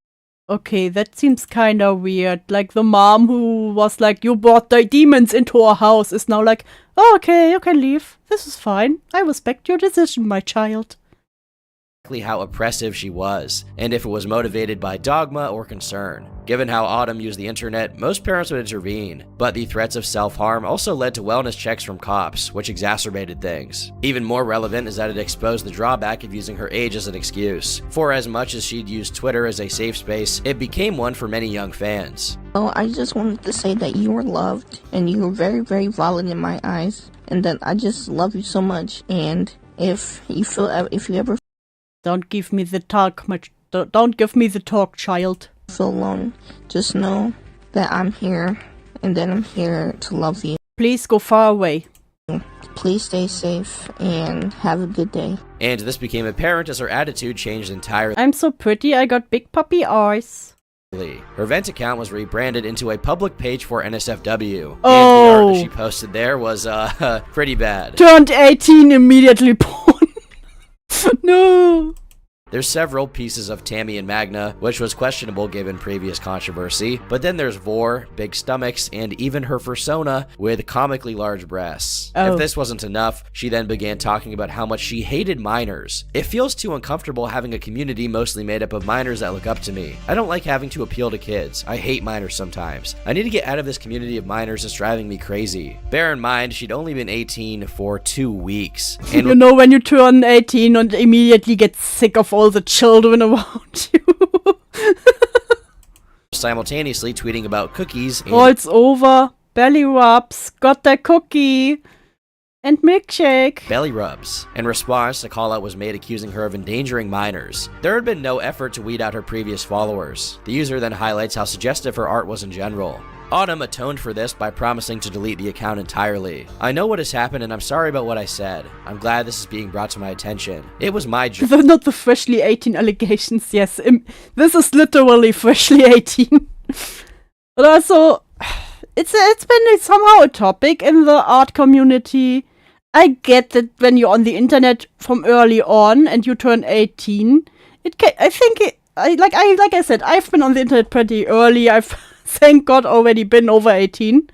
Okay, that seems kinda weird. Like the mom who was like, you brought the demons into our house is now like, oh, okay, you can leave. This is fine. I respect your decision, my child. How oppressive she was, and if it was motivated by dogma or concern. Given how Autumn used the internet, most parents would intervene, but the threats of self-harm also led to wellness checks from cops, which exacerbated things. Even more relevant is that it exposed the drawback of using her age as an excuse. For as much as she'd used Twitter as a safe space, it became one for many young fans. Oh, I just wanted to say that you were loved, and you were very, very valid in my eyes, and that I just love you so much, and if you ever Don't give me the talk, don't give me the talk, child. feel alone, just know that I'm here, and that I'm here to love you. Please go far away. Please stay safe, and have a good day. And this became apparent as her attitude changed entirely. I'm so pretty, I got big puppy eyes. Her Vent account was rebranded into a public page for NSFW, and the Oh. art that she posted there was, pretty bad. Turned 18, immediately porn. No. There's several pieces of Tammy and Magna, which was questionable given previous controversy, but then there's Vor, big stomachs, and even her persona with comically large breasts. Oh. If this wasn't enough, she then began talking about how much she hated minors. It feels too uncomfortable having a community mostly made up of minors that look up to me. I don't like having to appeal to kids. I hate minors sometimes. I need to get out of this community of minors that's driving me crazy. Bear in mind, she'd only been 18 for 2 weeks. And You know when you turn 18 and immediately get sick of all the children around you. simultaneously tweeting about cookies and Oh, it's over. Belly rubs. Got that cookie. And milkshake. belly rubs. In response, a call-out was made accusing her of endangering minors. There had been no effort to weed out her previous followers. The user then highlights how suggestive her art was in general. Autumn atoned for this by promising to delete the account entirely. I know what has happened and I'm sorry about what I said. I'm glad this is being brought to my attention. It was my job. Not the freshly 18 allegations, yes. This is literally freshly 18. But also, it's been somehow a topic in the art community. I get that when you're on the internet from early on and you turn 18, like I said, I've been on the internet pretty early. I've thank God already been over 18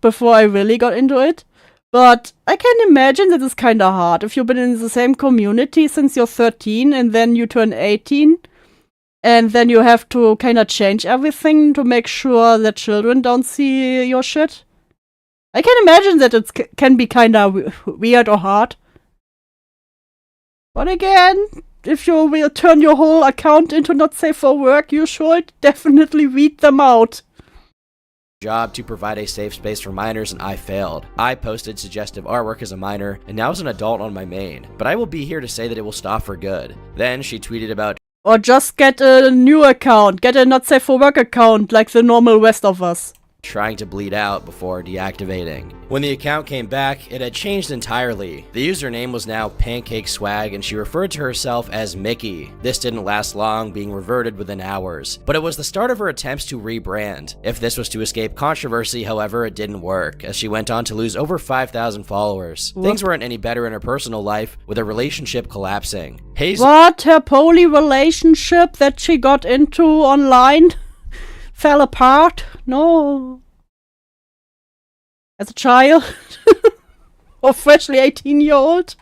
before I really got into it. But I can imagine that it's kind of hard if you've been in the same community since you're 13 and then you turn 18 and then you have to kind of change everything to make sure that children don't see your shit. I can imagine that it can be kinda weird or hard. But again, if you will turn your whole account into not safe for work, you should definitely weed them out. Job to provide a safe space for minors, and I failed. I posted suggestive artwork as a minor, and now as an adult on my main, but I will be here to say that it will stop for good. Then she tweeted about Or just get a new account. Get a not safe for work account like the normal rest of us. trying to bleed out before deactivating. When the account came back, it had changed entirely. The username was now Pancake Swag, and she referred to herself as Mickey. This didn't last long, being reverted within hours, but it was the start of her attempts to rebrand. If this was to escape controversy, however, it didn't work, as she went on to lose over 5,000 followers. Things weren't any better in her personal life, with her relationship collapsing. What? Her poly relationship that she got into online fell apart? No. As a child? Or freshly 18-year-old?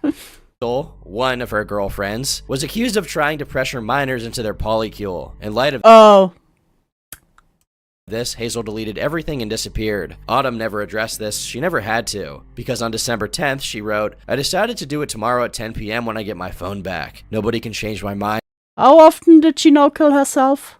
One of her girlfriends, was accused of trying to pressure minors into their polycule. In light of this, Hazel deleted everything and disappeared. Autumn never addressed this, she never had to, because on December 10th, she wrote, "I decided to do it tomorrow at 10 p.m. when I get my phone back. Nobody can change my mind. How often did she now kill herself?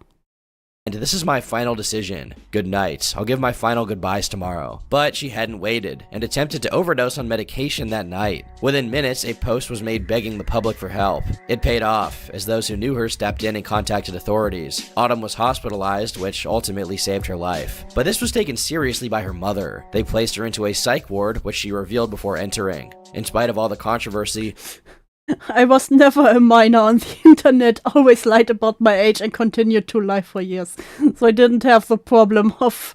And this is my final decision. Good night. I'll give my final goodbyes tomorrow." But she hadn't waited, and attempted to overdose on medication that night. Within minutes, a post was made begging the public for help. It paid off, as those who knew her stepped in and contacted authorities. Autumn was hospitalized, which ultimately saved her life. But this was taken seriously by her mother. They placed her into a psych ward, which she revealed before entering. In spite of all the controversy, I was never a minor on the internet, always lied about my age and continued to lie for years. So I didn't have the problem of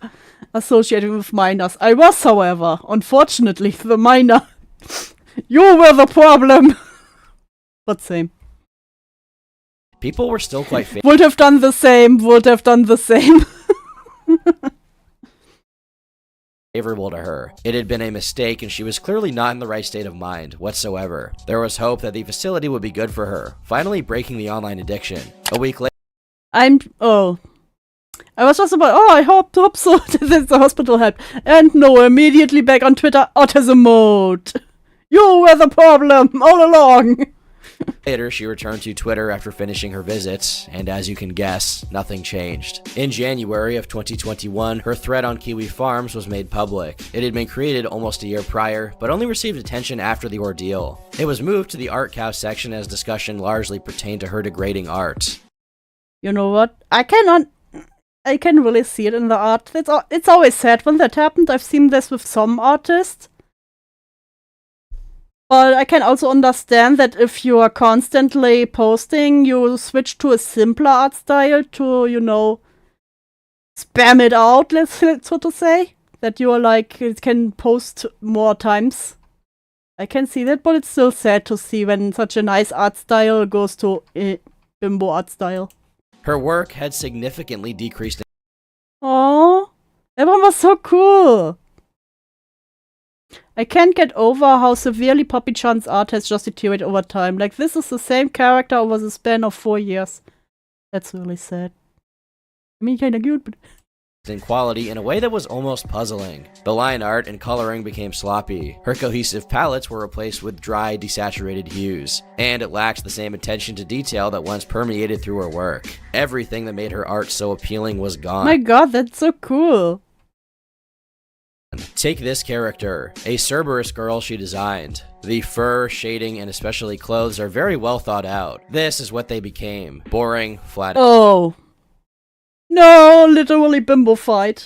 associating with minors. I was, however, unfortunately, the minor. You were the problem! But same. people were still quite Would have done the same, would have done the same. favorable to her. It had been a mistake, and she was clearly not in the right state of mind whatsoever. There was hope that the facility would be good for her, finally breaking the online addiction. A week later, I was just about, I hope so that the hospital helped. And no, immediately back on Twitter, autism mode. You were the problem all along. she returned to Twitter after finishing her visits, and as you can guess, nothing changed. In January of 2021, her thread on Kiwi Farms was made public. It had been created almost a year prior, but only received attention after the ordeal. It was moved to the Art Cow section as discussion largely pertained to her degrading art. You know what? I can really see it in the art. It's always sad when that happened. I've seen this with some artists. But I can also understand that if you are constantly posting, you switch to a simpler art style to, spam it out, so to say. That you are like, it can post more times. I can see that, but it's still sad to see when such a nice art style goes to a bimbo art style. Her work had significantly decreased. Oh, that one was so cool. I can't get over how severely Poppy-chan's art has just deteriorated over time. Like, this is the same character over the span of 4 years. That's really sad. I mean, kinda cute, but... in quality in a way that was almost puzzling. The line art and coloring became sloppy. Her cohesive palettes were replaced with dry, desaturated hues, and it lacked the same attention to detail that once permeated through her work. Everything that made her art so appealing was gone. My god, that's so cool. Take this character, a Cerberus girl she designed. The fur, shading, and especially clothes are very well thought out. This is what they became. Boring, flat Oh. No, literally bimbo-fied.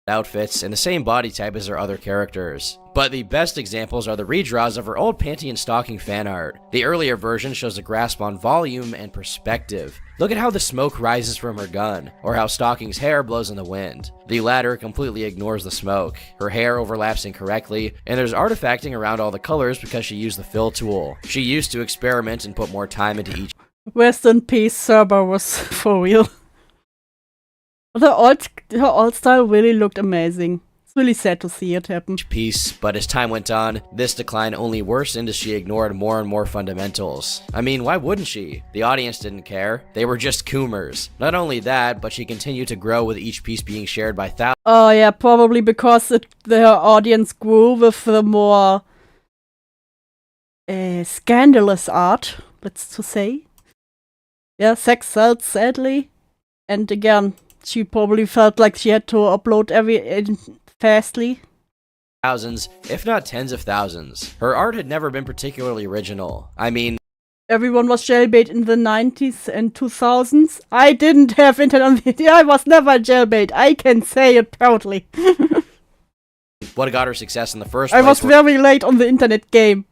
outfits, and the same body type as her other characters. But the best examples are the redraws of her old panty and stocking fan art. The earlier version shows a grasp on volume and perspective. Look at how the smoke rises from her gun, or how Stocking's hair blows in the wind. The latter completely ignores the smoke. Her hair overlaps incorrectly, and there's artifacting around all the colors because she used the fill tool. She used to experiment and put more time into each. Rest in peace, Cerberus, for real. Her alt style really looked amazing. It's Really sad to see it happen. piece, but as time went on, this decline only worsened as she ignored more and more fundamentals. I mean, why wouldn't she? The audience didn't care. They were just coomers. Not only that, but she continued to grow with each piece being shared by thousands. Oh yeah, probably because their audience grew with the more scandalous art, let's to say. Yeah, sex sells, sadly. And again, she probably felt like she had to upload fastly. Thousands, if not tens of thousands. Her art had never been particularly original. I mean, Everyone was jailbait in the 90s and 2000s. I didn't have internet. I was never jailbait. I can say it proudly. what got her success in the first I place was very late on the internet game.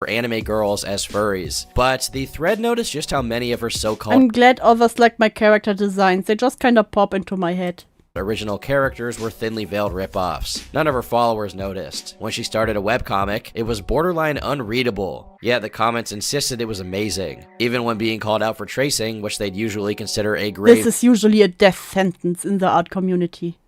were anime girls as furries. But the thread noticed just how many of her so-called I'm glad others like my character designs. They just kind of pop into my head. original characters were thinly veiled ripoffs. None of her followers noticed. When she started a webcomic, it was borderline unreadable. Yet the comments insisted it was amazing, even when being called out for tracing, which they'd usually consider a grave This is usually a death sentence in the art community.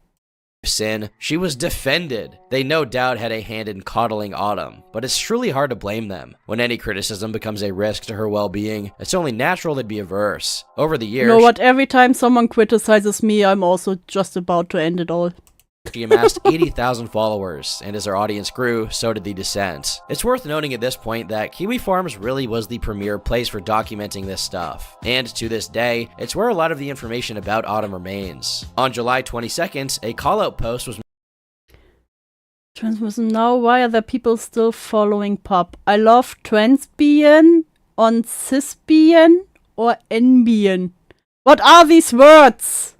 sin. She was defended. They no doubt had a hand in coddling Autumn, but it's truly hard to blame them. When any criticism becomes a risk to her well-being, it's only natural they'd be averse. Over the You years, know what? Every time someone criticizes me, I'm also just about to end it all. she amassed 80,000 followers, and as her audience grew, so did the dissent. It's worth noting at this point that Kiwi Farms really was the premier place for documenting this stuff, and to this day, it's where a lot of the information about Autumn remains. On July 22nd, a call-out post was Transmission now, why are there people still following pop? I love transbian on cisbian or nbian. What are these words?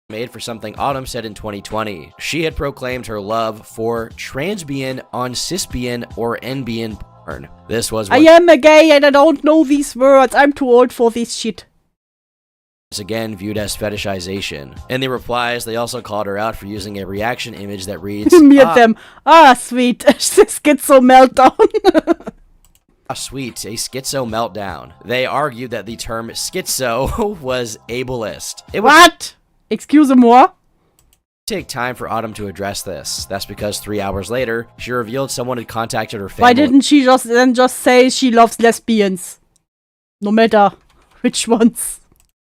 made for something Autumn said in 2020. She had proclaimed her love for transbian on cisbian or nbian porn. This was I am a gay and I don't know these words. I'm too old for this shit. once again viewed as fetishization. In the replies, they also called her out for using a reaction image that reads, Me and them. Ah, sweet. Schizo meltdown. "Ah, sweet, a schizo meltdown." They argued that the term schizo was ableist. It would What? Excuse-moi? take time for Autumn to address this. That's because 3 hours later, she revealed someone had contacted her family. Why didn't she just say she loves lesbians? No matter which ones.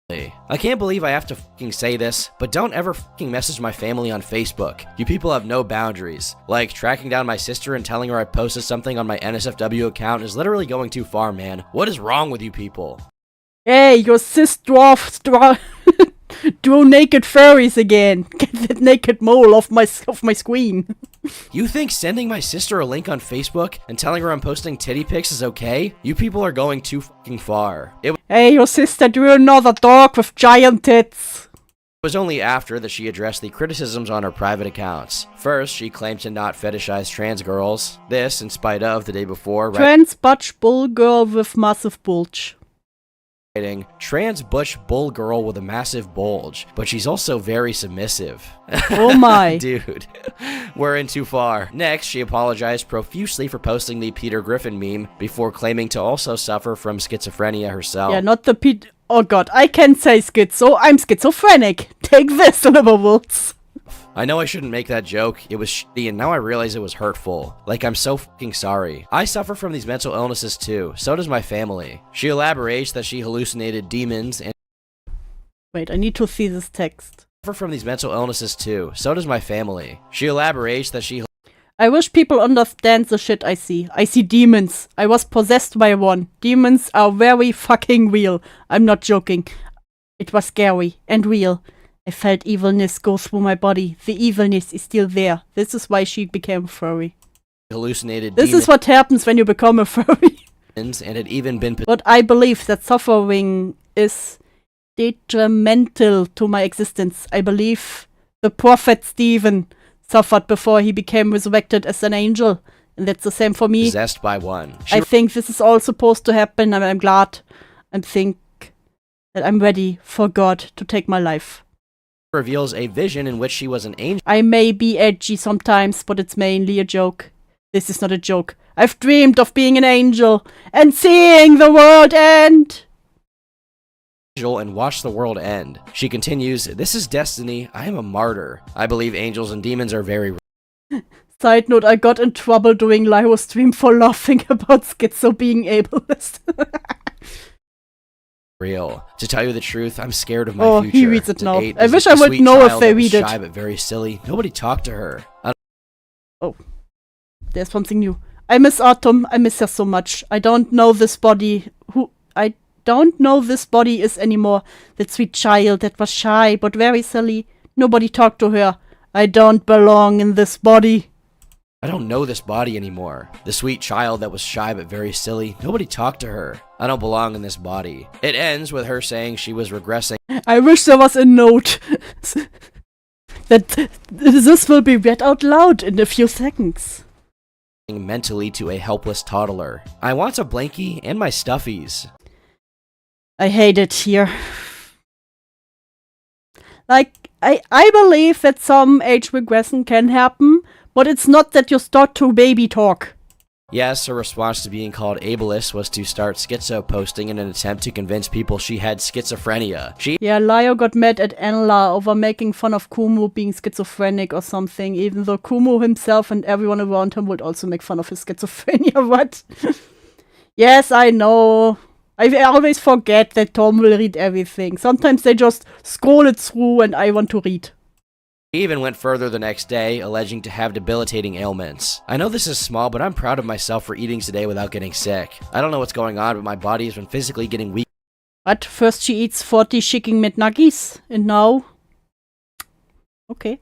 I can't believe I have to fucking say this, but don't ever fucking message my family on Facebook. You people have no boundaries. Like, tracking down my sister and telling her I posted something on my NSFW account is literally going too far, man. What is wrong with you people? Hey, your cis dwarf do naked furries again. Get that naked mole off my screen. You think sending my sister a link on Facebook and telling her I'm posting titty pics is okay? You people are going too fucking far. It Hey, your sister drew another dog with giant tits. was only after that she addressed the criticisms on her private accounts. First, she claimed to not fetishize trans girls. This, in spite of the day before, Trans butch bull girl with massive bulge. writing, "Trans butch bull girl with a massive bulge, but she's also very submissive." Oh my. Dude, we're in too far. Next, she apologized profusely for posting the Peter Griffin meme before claiming to also suffer from schizophrenia herself. Yeah, not the Pete. Oh god, I can say schizo. I'm schizophrenic. Take this, Liverwoods. I know I shouldn't make that joke, it was shitty and now I realize it was hurtful. Like, I'm so fucking sorry. I suffer from these mental illnesses too, so does my family. She elaborates that she hallucinated demons and Wait, I need to see this text. suffer from these mental illnesses too, so does my family. She elaborates that she I wish people understand the shit I see. I see demons. I was possessed by one. Demons are very fucking real. I'm not joking. It was scary and real. I felt evilness go through my body. The evilness is still there. This is why she became furry. hallucinated This is what happens when you become a furry. demons and had even been But I believe that suffering is detrimental to my existence. I believe the prophet Stephen suffered before he became resurrected as an angel. And that's the same for me. possessed by one. She I think this is all supposed to happen, and I'm glad and think that I'm ready for God to take my life. reveals a vision in which she was an angel I may be edgy sometimes, but it's mainly a joke. This is not a joke. I've dreamed of being an angel and seeing the world end. and watch the world end. She continues, "This is destiny. I am a martyr. I believe angels and demons are very Side note, I got in trouble doing live stream for laughing about schizo being ableist. Real. To tell you the truth, I'm scared of my Oh, future. he reads it To now. date, I this wish is a I would sweet know if child they that was read it. shy but very silly. Nobody talked to her. There's something new. I miss Autumn. I miss her so much. I don't know this body. I don't know this body is anymore. That sweet child that was shy but very silly. Nobody talked to her. I don't belong in this body. I don't know this body anymore. The sweet child that was shy but very silly. Nobody talked to her. I don't belong in this body. It ends with her saying she was regressing I wish there was a note that this will be read out loud in a few seconds. mentally to a helpless toddler. I want a blankie and my stuffies. I hate it here. Like, I believe that some age regression can happen, but it's not that you start to baby talk. Yes, her response to being called ableist was to start schizo posting in an attempt to convince people she had schizophrenia. Yeah, Lio got mad at Enla over making fun of Kumu being schizophrenic or something, even though Kumu himself and everyone around him would also make fun of his schizophrenia. What? Yes, I know. I always forget that Tom will read everything. Sometimes they just scroll it through and I want to read. She even went further the next day, alleging to have debilitating ailments. I know this is small, but I'm proud of myself for eating today without getting sick. I don't know what's going on, but my body has been physically getting weak. But first she eats 40 chicken McNuggies, and now... Okay.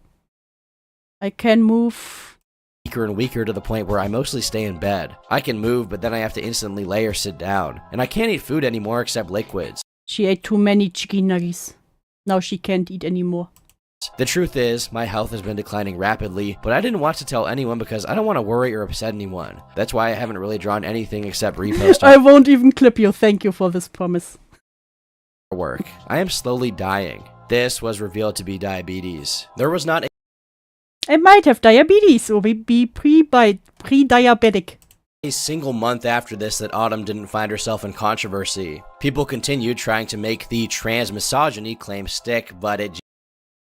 I can move... Weaker and weaker to the point where I mostly stay in bed. I can move, but then I have to instantly lay or sit down. And I can't eat food anymore except liquids. She ate too many chicken nuggies. Now she can't eat anymore. The truth is, my health has been declining rapidly, but I didn't want to tell anyone because I don't want to worry or upset anyone. That's why I haven't really drawn anything except repost I on won't even clip you. Thank you for this promise. work. I am slowly dying. This was revealed to be diabetes. There was not I might have diabetes or be pre-diabetic. a single month after this that Autumn didn't find herself in controversy. People continued trying to make the trans misogyny claim stick, but it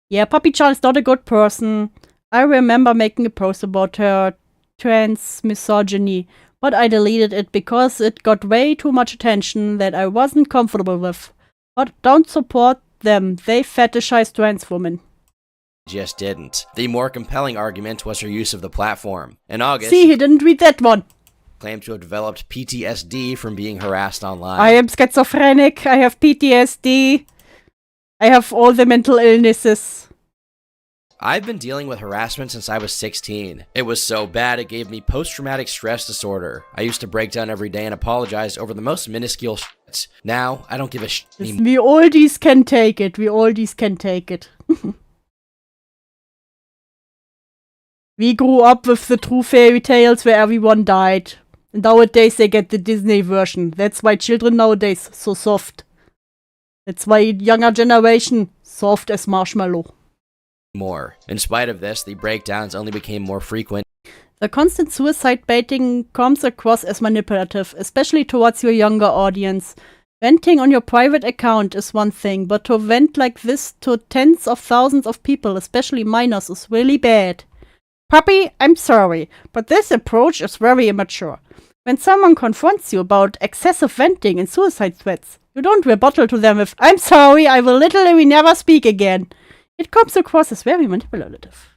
Yeah, Puppy Chan is not a good person. I remember making a post about her trans misogyny, but I deleted it because it got way too much attention that I wasn't comfortable with. But don't support them, they fetishize trans women. just didn't. The more compelling argument was her use of the platform. In August, See, he didn't read that one. she claimed to have developed PTSD from being harassed online. I am schizophrenic, I have PTSD, I have all the mental illnesses. I've been dealing with harassment since I was 16. It was so bad it gave me post-traumatic stress disorder. I used to break down every day and apologize over the most minuscule shit. Now, I don't give a shit anymore. We oldies can take it, we oldies can take it. We grew up with the true fairy tales where everyone died. And nowadays they get the Disney version. That's why children nowadays so soft. That's why younger generation soft as marshmallow. In spite of this, the breakdowns only became more frequent. The constant suicide baiting comes across as manipulative, especially towards your younger audience. Venting on your private account is one thing, but to vent like this to tens of thousands of people, especially minors, is really bad. Puppy, I'm sorry, but this approach is very immature. When someone confronts you about excessive venting and suicide threats, you don't rebuttal to them with, I'm sorry, I will literally never speak again. It comes across as very manipulative.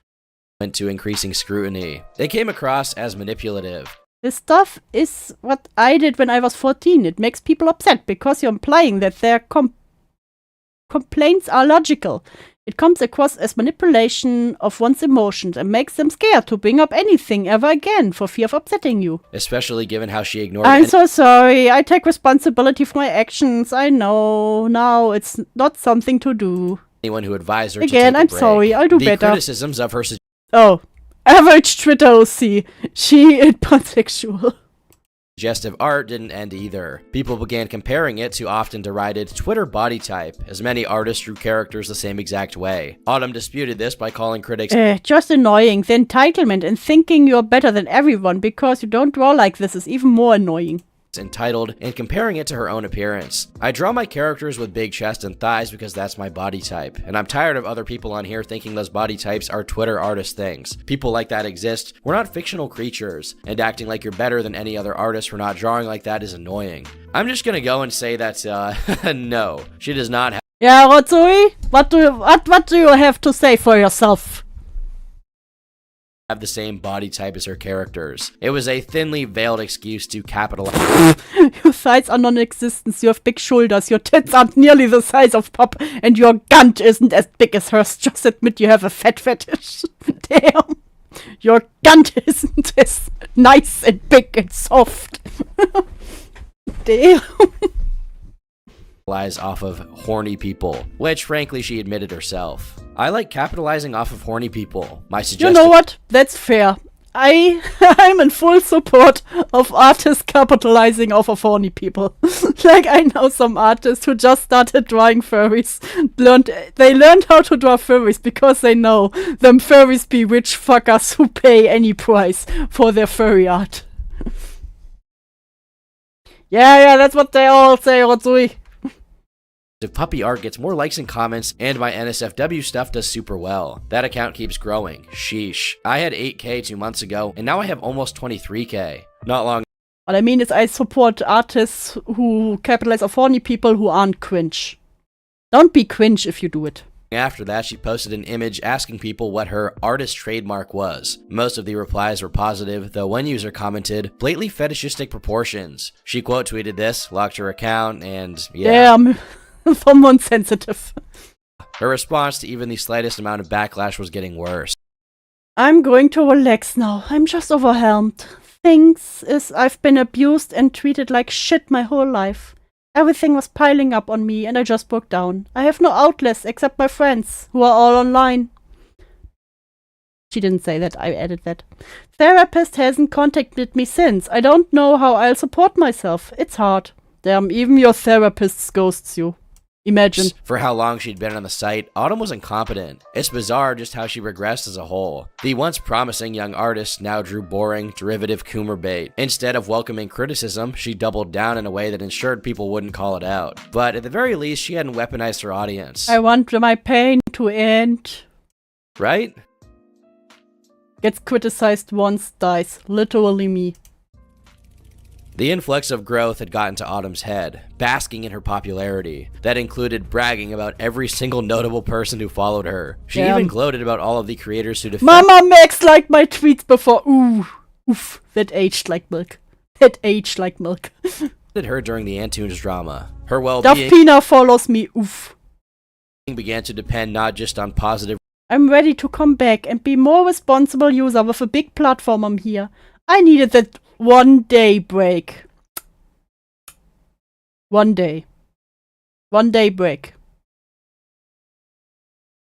Went to increasing scrutiny. They came across as manipulative. This stuff is what I did when I was 14. It makes people upset because you're implying that their complaints are logical. It comes across as manipulation of one's emotions and makes them scared to bring up anything ever again for fear of upsetting you. Especially given how she ignored I'm so sorry. I take responsibility for my actions. I know. Now it's not something to do. anyone who advised her Again, to take a I'm break. sorry. I'll do the better. criticisms of her Oh. Average Twitter OC. She is pansexual. suggestive art didn't end either. People began comparing it to often derided Twitter body type, as many artists drew characters the same exact way. Autumn disputed this by calling critics Just annoying. The entitlement and thinking you're better than everyone because you don't draw like this is even more annoying. entitled and comparing it to her own appearance. I draw my characters with big chest and thighs because that's my body type, and I'm tired of other people on here thinking those body types are Twitter artist things. People like that exist. We're not fictional creatures, and acting like you're better than any other artist for not drawing like that is annoying. I'm just gonna go and say that, no, she does not have Yeah, Rotsui, what do you have to say for yourself? the same body type as her characters. It was a thinly veiled excuse to capitalize. Your thighs are non-existent, you have big shoulders, your tits aren't nearly the size of Pop, and your gunt isn't as big as hers. Just admit you have a fat fetish. Damn. Your gunt isn't as nice and big and soft. Damn. Off of horny people, which frankly she admitted herself. I like capitalizing off of horny people. My suggestion— You know what? That's fair. I'm in full support of artists capitalizing off of horny people. Like, I know some artists who just started drawing furries. They learned how to draw furries because they know them furries be rich fuckers who pay any price for their furry art. Yeah, that's what they all say, Rotsui. If puppy art gets more likes and comments, and my NSFW stuff does super well. That account keeps growing. Sheesh. I had 8k 2 months ago, and now I have almost 23k. Not long What I mean is I support artists who capitalize off horny people who aren't cringe. Don't be cringe if you do it. after that, she posted an image asking people what her artist trademark was. Most of the replies were positive, though one user commented, blatantly fetishistic proportions. She quote tweeted this, locked her account, and yeah. Damn. Someone sensitive. Her response to even the slightest amount of backlash was getting worse. I'm going to relax now. I'm just overwhelmed. Things is I've been abused and treated like shit my whole life. Everything was piling up on me and I just broke down. I have no outlets except my friends, who are all online. She didn't say that, I added that. Therapist hasn't contacted me since. I don't know how I'll support myself. It's hard. Damn, even your therapist ghosts you. Imagine. For how long she'd been on the site, Autumn was incompetent. It's bizarre just how she regressed as a whole. The once promising young artist now drew boring, derivative Coomer bait. Instead of welcoming criticism, she doubled down in a way that ensured people wouldn't call it out. But at the very least, she hadn't weaponized her audience. I want my pain to end. Right? Gets criticized once, dies. Literally me. The influx of growth had gotten to Autumn's head, basking in her popularity. That included bragging about every single notable person who followed her. She even gloated about all of the creators who defended Mama Max liked my tweets before. Ooh. Oof. That aged like milk. That aged like milk. her during the Antunes drama. Her well-being Duffina follows me. Oof. began to depend not just on positive I'm ready to come back and be more responsible user with a big platform on here. I needed that 1 day break. 1 day. 1 day break.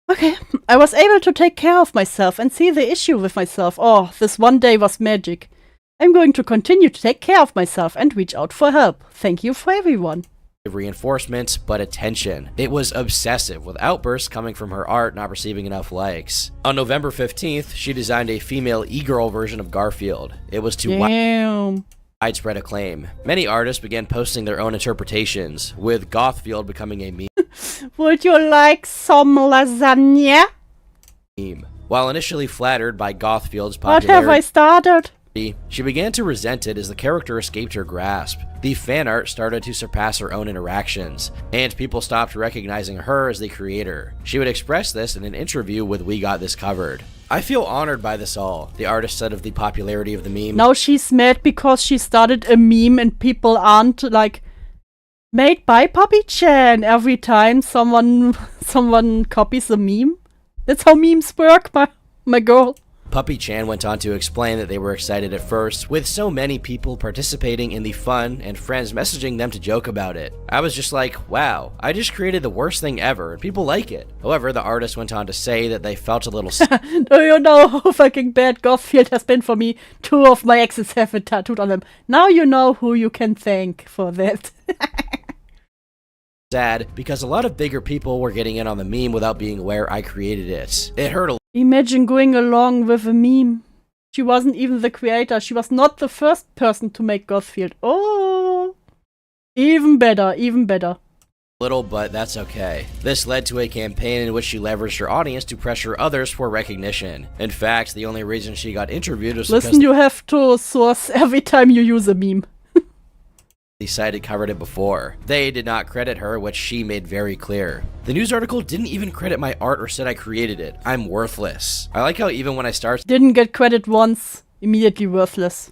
Okay, I was able to take care of myself and see the issue with myself. Oh, this 1 day was magic. I'm going to continue to take care of myself and reach out for help. Thank you for everyone. reinforcements, but attention. It was obsessive, with outbursts coming from her art not receiving enough likes. On November 15th, she designed a female e-girl version of Garfield. It was to Damn. widespread acclaim. Many artists began posting their own interpretations, with Gothfield becoming a Would you like some lasagna? meme. While initially flattered by Gothfield's What have I popularity, started? she began to resent it as the character escaped her grasp. The fan art started to surpass her own interactions, and people stopped recognizing her as the creator. She would express this in an interview with We Got This Covered. I feel honored by this all, the artist said of the popularity of the meme. Now she's mad because she started a meme and people aren't like made by Poppy-chan every time someone copies a meme. That's how memes work, my girl. Puppy Chan went on to explain that they were excited at first, with so many people participating in the fun and friends messaging them to joke about it. I was just like, wow, I just created the worst thing ever and people like it. However, the artist went on to say that they felt a little Do you know how fucking bad Garfield has been for me? 2 of my exes have it tattooed on them. Now you know who you can thank for that. sad because a lot of bigger people were getting in on the meme without being aware I created it. It hurt a Imagine going along with a meme. She wasn't even the creator. She was not the first person to make Garfield. Oh. Even better, even better. Little, but that's okay. This led to a campaign in which she leveraged her audience to pressure others for recognition. In fact, the only reason she got interviewed was Listen, because you have to source every time you use a meme. the site had covered it before. They did not credit her, which she made very clear. The news article didn't even credit my art or said I created it. I'm worthless. I like how even when I start Didn't get credit once, immediately worthless.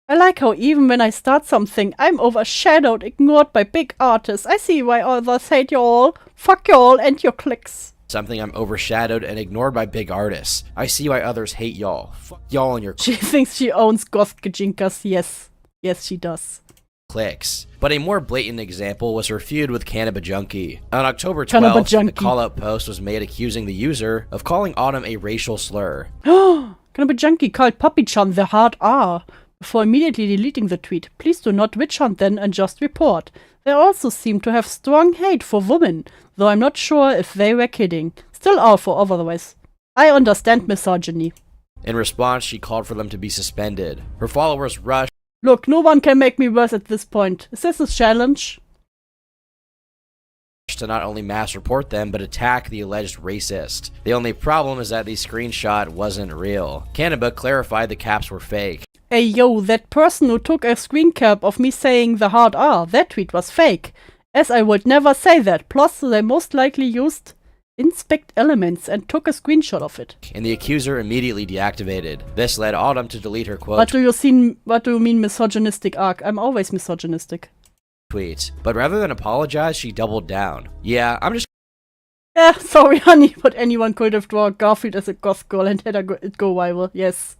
I like how even when I start something, I'm overshadowed, ignored by big artists. I see why others hate you all. Fuck you all and your clicks. something, I'm overshadowed and ignored by big artists. I see why others hate y'all. Fuck y'all and your She thinks she owns goth gajinkas. Yes. Yes, she does. clicks. But a more blatant example was her feud with Cannabis Junkie. On October Cannabis 12th, Junkie. a call-out post was made accusing the user of calling Autumn a racial slur. Cannabis Junkie called Puppy-chan the hard R before immediately deleting the tweet. Please do not witch hunt then and just report. They also seem to have strong hate for women, though I'm not sure if they were kidding. Still awful otherwise. I understand misogyny. In response, she called for them to be suspended. Her followers rushed Look, no one can make me worse at this point. Is this a challenge? to not only mass report them, but attack the alleged racist. The only problem is that the screenshot wasn't real. Cannabis clarified the caps were fake. Hey yo, that person who took a screen cap of me saying the hard R, that tweet was fake. As I would never say that. Plus, they most likely used inspect elements and took a screenshot of it. And the accuser immediately deactivated. This led Autumn to delete her quote What do you mean misogynistic arc? I'm always misogynistic. tweet. But rather than apologize, she doubled down. Yeah, I'm just Yeah, sorry honey, but anyone could have drawn Garfield as a goth girl and had it go viral. Yes.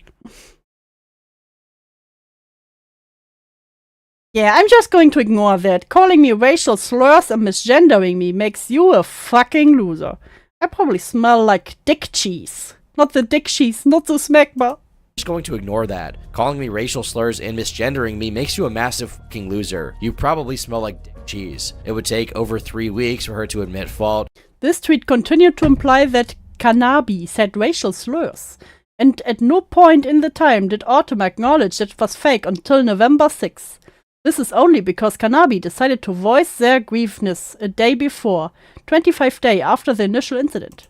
Yeah, I'm just going to ignore that. Calling me racial slurs and misgendering me makes you a fucking loser. I probably smell like dick cheese. Not the dick cheese, not the smegma. going to ignore that. Calling me racial slurs and misgendering me makes you a massive fucking loser. You probably smell like dick cheese. It would take over 3 weeks for her to admit fault. This tweet continued to imply that Kanabi said racial slurs. And at no point in the time did Autumn acknowledge that it was fake until November 6th. This is only because Kanabi decided to voice their grievances a day before, 25 days after the initial incident.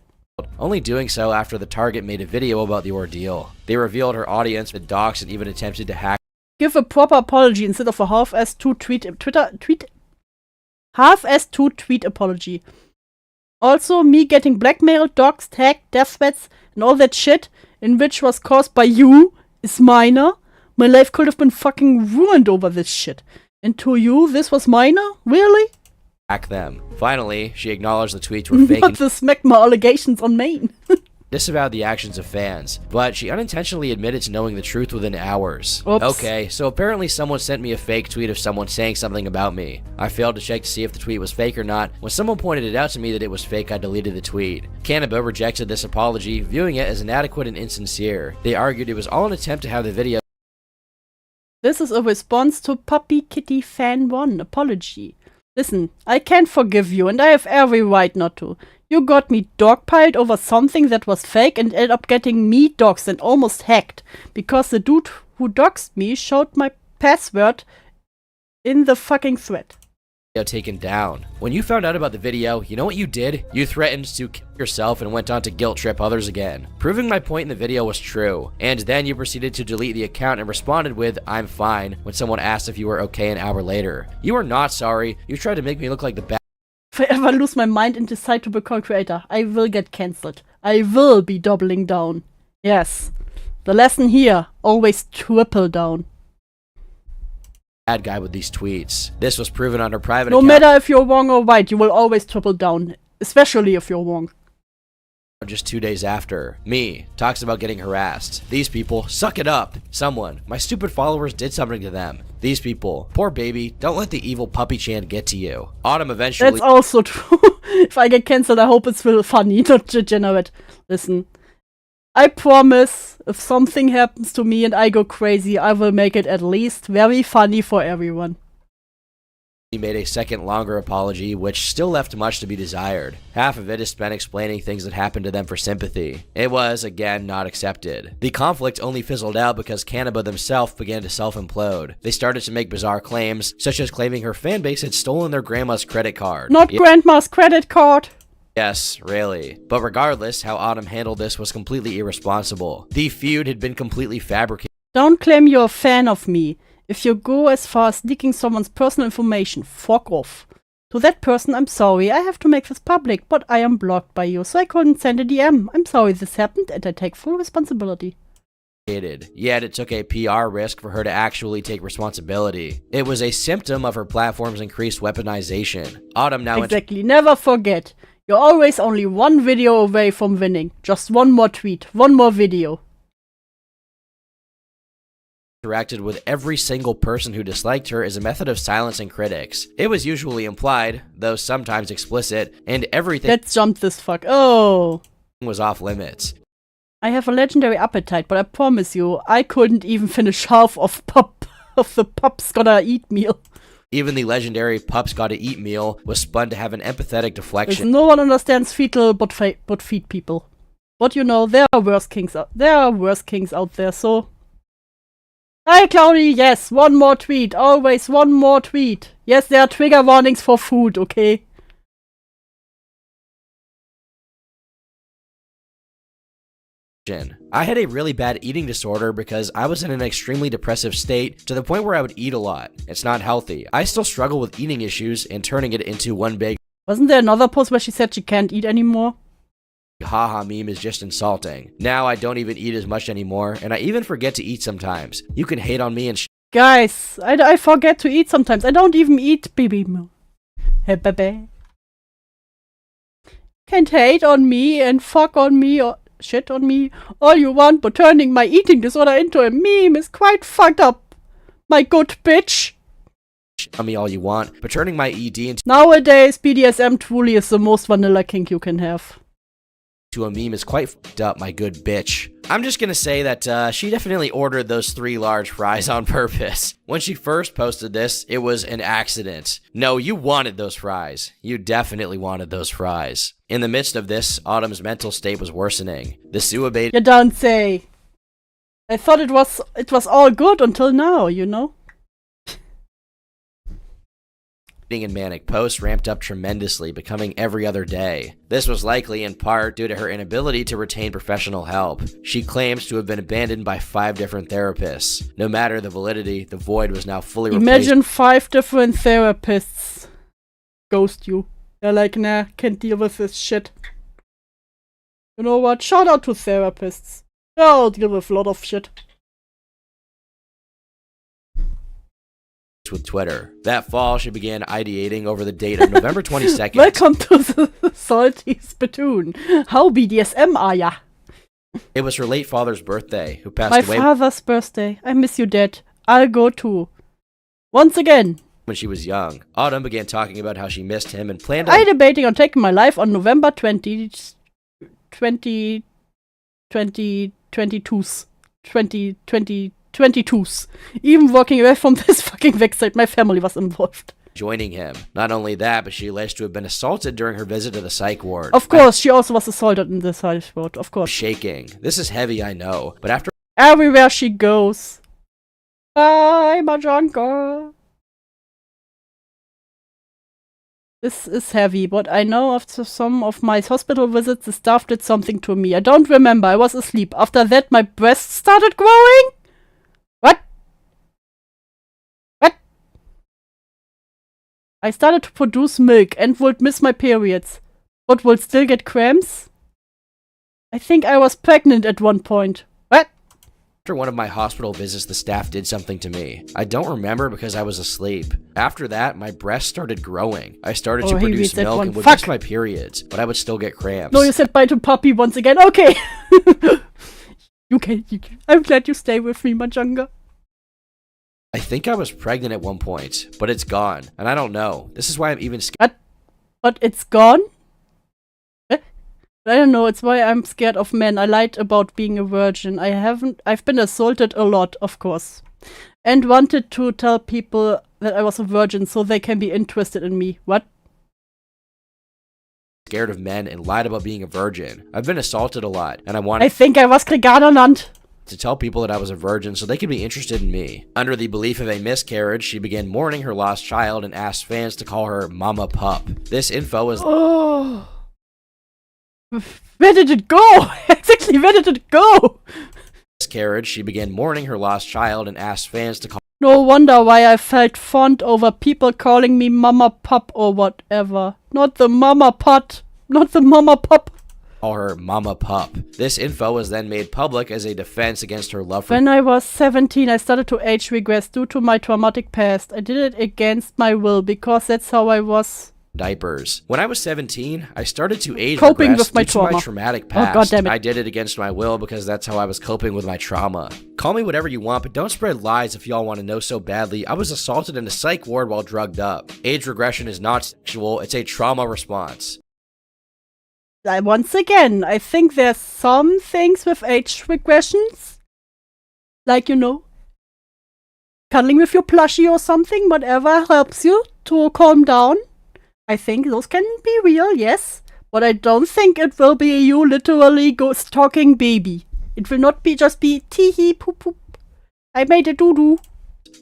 Only doing so after the target made a video about the ordeal. They revealed her audience with docs and even attempted to hack Give a proper apology instead of a half-assed tweet apology. Also, me getting blackmailed, doxed, hacked, death threats, and all that shit, in which was caused by you, is minor. My life could have been fucking ruined over this shit. And to you, this was minor? Really? them. Finally, she acknowledged the tweets were fake Not and the smegma allegations on Maine. disavowed the actions of fans, but she unintentionally admitted to knowing the truth within hours. Oops. Okay, so apparently someone sent me a fake tweet of someone saying something about me. I failed to check to see if the tweet was fake or not. When someone pointed it out to me that it was fake, I deleted the tweet. Cannabis rejected this apology, viewing it as inadequate and insincere. They argued it was all an attempt to have the video This is a response to Puppy Kitty Fan 1 apology. Listen, I can't forgive you and I have every right not to. You got me dogpiled over something that was fake and ended up getting me doxed and almost hacked because the dude who doxed me showed my password in the fucking thread. taken down. When you found out about the video, you know what you did? You threatened to kill yourself and went on to guilt trip others again, proving my point in the video was true. And then you proceeded to delete the account and responded with, "I'm fine," when someone asked if you were okay an hour later. You are not sorry. You tried to make me look like the bad. If I ever lose my mind and decide to become a creator, I will get cancelled. I will be doubling down. Yes. The lesson here, always triple down. Bad guy with these tweets. This was proven on her private No account matter if you're wrong or right, you will always triple down. Especially if you're wrong. just 2 days after. Me talks about getting harassed. These people, suck it up. Someone, my stupid followers did something to them. These people, poor baby, don't let the evil puppy chan get to you. Autumn eventually. That's also true. If I get cancelled, I hope it's really funny, not degenerate. Listen, I promise, if something happens to me and I go crazy, I will make it at least very funny for everyone. He made a second longer apology, which still left much to be desired. Half of it is spent explaining things that happened to them for sympathy. It was, again, not accepted. The conflict only fizzled out because Kanaba themselves began to self-implode. They started to make bizarre claims, such as claiming her fanbase had stolen their grandma's credit card. Not grandma's credit card. Yes, really. But regardless, how Autumn handled this was completely irresponsible. The feud had been completely fabricated. Don't claim you're a fan of me. If you go as far as leaking someone's personal information, fuck off. To that person, I'm sorry. I have to make this public, but I am blocked by you, so I couldn't send a DM. I'm sorry this happened, and I take full responsibility. Yet it took a PR risk for her to actually take responsibility. It was a symptom of her platform's increased weaponization. Autumn now Exactly. Never forget. You're always only one video away from winning. Just one more tweet, one more video. Interacted with every single person who disliked her as a method of silencing critics. It was usually implied, though sometimes explicit, and everything Let's jump this fuck. Oh. was off limits. I have a legendary appetite, but I promise you, I couldn't even finish half of the pup's gonna eat meal. Even the legendary Pups Gotta Eat meal was spun to have an empathetic deflection. No one understands fetal but feed people. But you know, there are worse kings out there, so... Hi Cloudy, yes, one more tweet, always one more tweet. Yes, there are trigger warnings for food, okay? I had a really bad eating disorder because I was in an extremely depressive state to the point where I would eat a lot. It's not healthy. I still struggle with eating issues and turning it into one big Wasn't there another post where she said she can't eat anymore? haha meme is just insulting. Now I don't even eat as much anymore, and I even forget to eat sometimes. You can hate on me and Guys, I forget to eat sometimes. I don't even eat baby milk. Hey, baby. Can't hate on me and fuck on me or shit on me all you want, but turning my eating disorder into a meme is quite fucked up. My good bitch. on me all you want, but turning my ED into Nowadays, BDSM truly is the most vanilla kink you can have. a meme is quite fucked up, my good bitch. I'm just gonna say that she definitely ordered those 3 large fries on purpose. When she first posted this, it was an accident. No, you wanted those fries. You definitely wanted those fries. In the midst of this, Autumn's mental state was worsening. The Suabate You don't say. I thought it was all good until now, you know? and manic posts ramped up tremendously, becoming every other day. This was likely in part due to her inability to retain professional help. She claims to have been abandoned by 5 different therapists. No matter the validity, the void was now fully replaced. Imagine 5 different therapists ghost you. They're like, nah, can't deal with this shit. You know what? Shout out to therapists. They'll deal with a lot of shit. with Twitter. That fall, she began ideating over the date of November 22nd. Welcome to the Salty Spittoon. How BDSM are ya? It was her late father's birthday, who passed My away father's birthday. I miss you, Dad. I'll go too. Once again. when she was young. Autumn began talking about how she missed him and planned I debating on taking my life on November 20, 2022's. Even walking away from this fucking website, my family was involved. joining him. Not only that, but she alleged to have been assaulted during her visit to the psych ward. Of course, she also was assaulted in the psych ward, of course. Shaking. This is heavy, I know, but after Everywhere she goes. Bye, Majanka. This is heavy, but I know after some of my hospital visits, the staff did something to me. I don't remember, I was asleep. After that, my breasts started growing? What? What? I started to produce milk and would miss my periods, but would still get cramps? I think I was pregnant at one point. What? after one of my hospital visits, the staff did something to me. I don't remember because I was asleep. After that, my breasts started growing. I started to he produce reads that milk one. and would Fuck. miss my periods, but I would still get cramps. No, you said bye to puppy once again. Okay. You can. I'm glad you stay with me, Majanga. I think I was pregnant at one point, but it's gone, and I don't know. This is why I'm even scared. But it's gone? Eh? I don't know, it's why I'm scared of men. I lied about being a virgin. I've been assaulted a lot, of course. and wanted to tell people that I was a virgin so they can be interested in me. What? Scared of men and lied about being a virgin. I've been assaulted a lot, and I I wanted think I was Kreganerland. to tell people that I was a virgin so they could be interested in me. Under the belief of a miscarriage, she began mourning her lost child and asked fans to call her Mama Pup. This info was Oh. Where did it go? Exactly, where did it go? miscarriage. She began mourning her lost child and asked fans to call No wonder why I felt fond over people calling me Mama Pup or whatever. Not the Mama Pot. Not the Mama Pup. her Mama Pup. This info was then made public as a defense against her love for When I was 17, I started to age regress due to my traumatic past. I did it against my will because that's how I was. diapers. When I was 17, I started to age Coping regress with my due to my trauma. traumatic Oh, past. God damn it. I did it against my will because that's how I was coping with my trauma. Call me whatever you want, but don't spread lies if y'all want to know so badly. I was assaulted in a psych ward while drugged up. Age regression is not sexual, it's a trauma response. Once again, I think there's some things with age regressions. Like, cuddling with your plushie or something, whatever helps you to calm down. I think those can be real, yes. But I don't think it will be you literally stalking baby. It will not be just be tee-hee, poop poop. I made a doo-doo.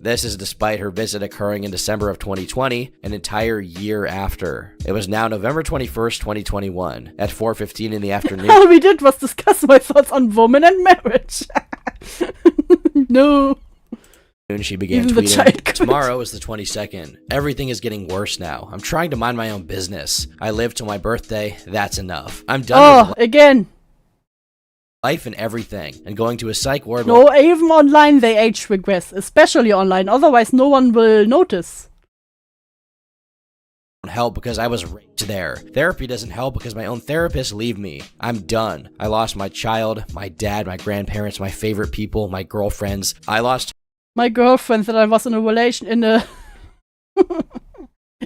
This is despite her visit occurring in December of 2020, an entire year after. It was now November 21st, 2021, at 4:15 in the afternoon. All we did was discuss my thoughts on women and marriage. No. She began Even the child tweeting, could. "Tomorrow is the 22nd. Everything is getting worse now. I'm trying to mind my own business. I live till my birthday. That's enough. I'm done with Again. life and everything, and going to a psych ward No, even online they age regress, especially online. Otherwise, no one will notice. won't help because I was raped there. Therapy doesn't help because my own therapists leave me. I'm done. I lost my child, my dad, my grandparents, my favorite people, my girlfriends. I lost My girlfriend that I was in a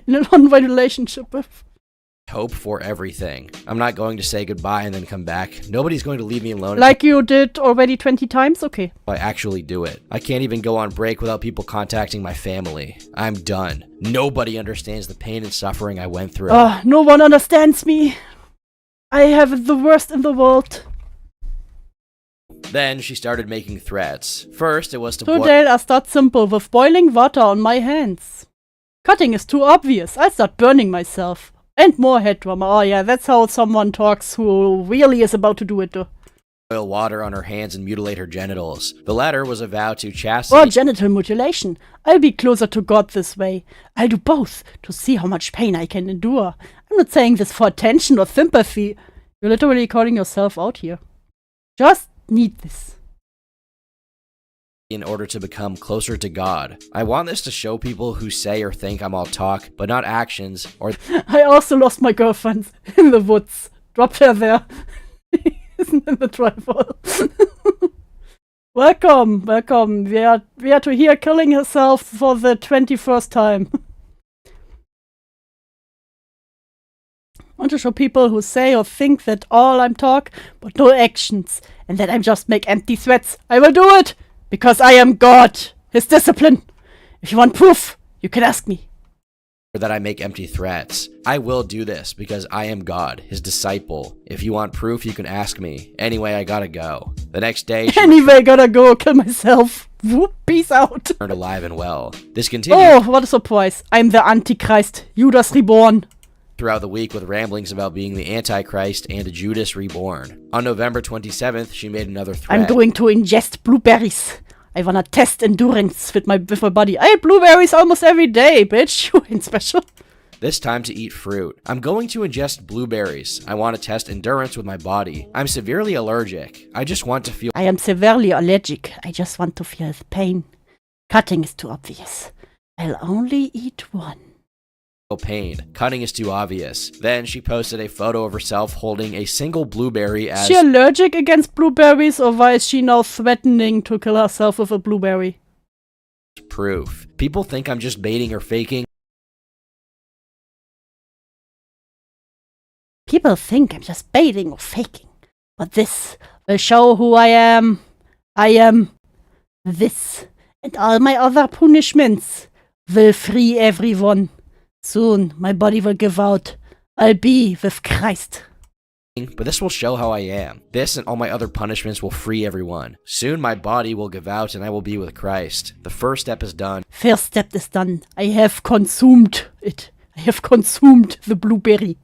in an online relationship with. hope for everything. I'm not going to say goodbye and then come back. Nobody's going to leave me alone Like you did already 20 times? Okay. if I actually do it. I can't even go on break without people contacting my family. I'm done. Nobody understands the pain and suffering I went through. No one understands me. I have it the worst in the world. Then she started making threats. First, it was to Today I'll start simple with boiling water on my hands. Cutting is too obvious. I'll start burning myself. And more head trauma. Oh yeah, that's how someone talks who really is about to do it though. boil water on her hands and mutilate her genitals. The latter was a vow to Or chastity. genital mutilation. I'll be closer to God this way. I'll do both to see how much pain I can endure. I'm not saying this for attention or sympathy. You're literally calling yourself out here. Just need this. In order to become closer to God. I want this to show people who say or think I'm all talk, but not actions, or I also lost my girlfriend in the woods. Dropped her there. Isn't in the drywall. Welcome, welcome. We are to hear killing herself for the 21st time. I want to show people who say or think that all I'm talk, but no actions, and that I just make empty threats. I will do it! Because I am God! His discipline! If you want proof, you can ask me. that I make empty threats. I will do this because I am God, his disciple. If you want proof, you can ask me. Anyway, I gotta go. The next day, she Anyway, gotta go kill myself. Whoop, peace out. returned alive and well. This continued Oh, what a surprise. I'm the Antichrist. Judas reborn. throughout the week with ramblings about being the Antichrist and Judas reborn. On November 27th, she made another threat. I'm going to ingest blueberries. I wanna test endurance with my body. I eat blueberries almost every day, bitch. You ain't special. This time to eat fruit. I'm going to ingest blueberries. I want to test endurance with my body. I'm severely allergic. I just want to feel I am severely allergic. I just want to feel the pain. Cutting is too obvious. I'll only eat one. pain. Cutting is too obvious. Then she posted a photo of herself holding a single blueberry as Is she allergic against blueberries, or why is she now threatening to kill herself with a blueberry? proof. People think I'm just baiting or faking. People think I'm just baiting or faking. But this will show who I am. I am this. And all my other punishments will free everyone. Soon my body will give out. I'll be with Christ. But this will show how I am. This and all my other punishments will free everyone. Soon my body will give out and I will be with Christ. The first step is done. First step is done. I have consumed it. I have consumed the blueberry.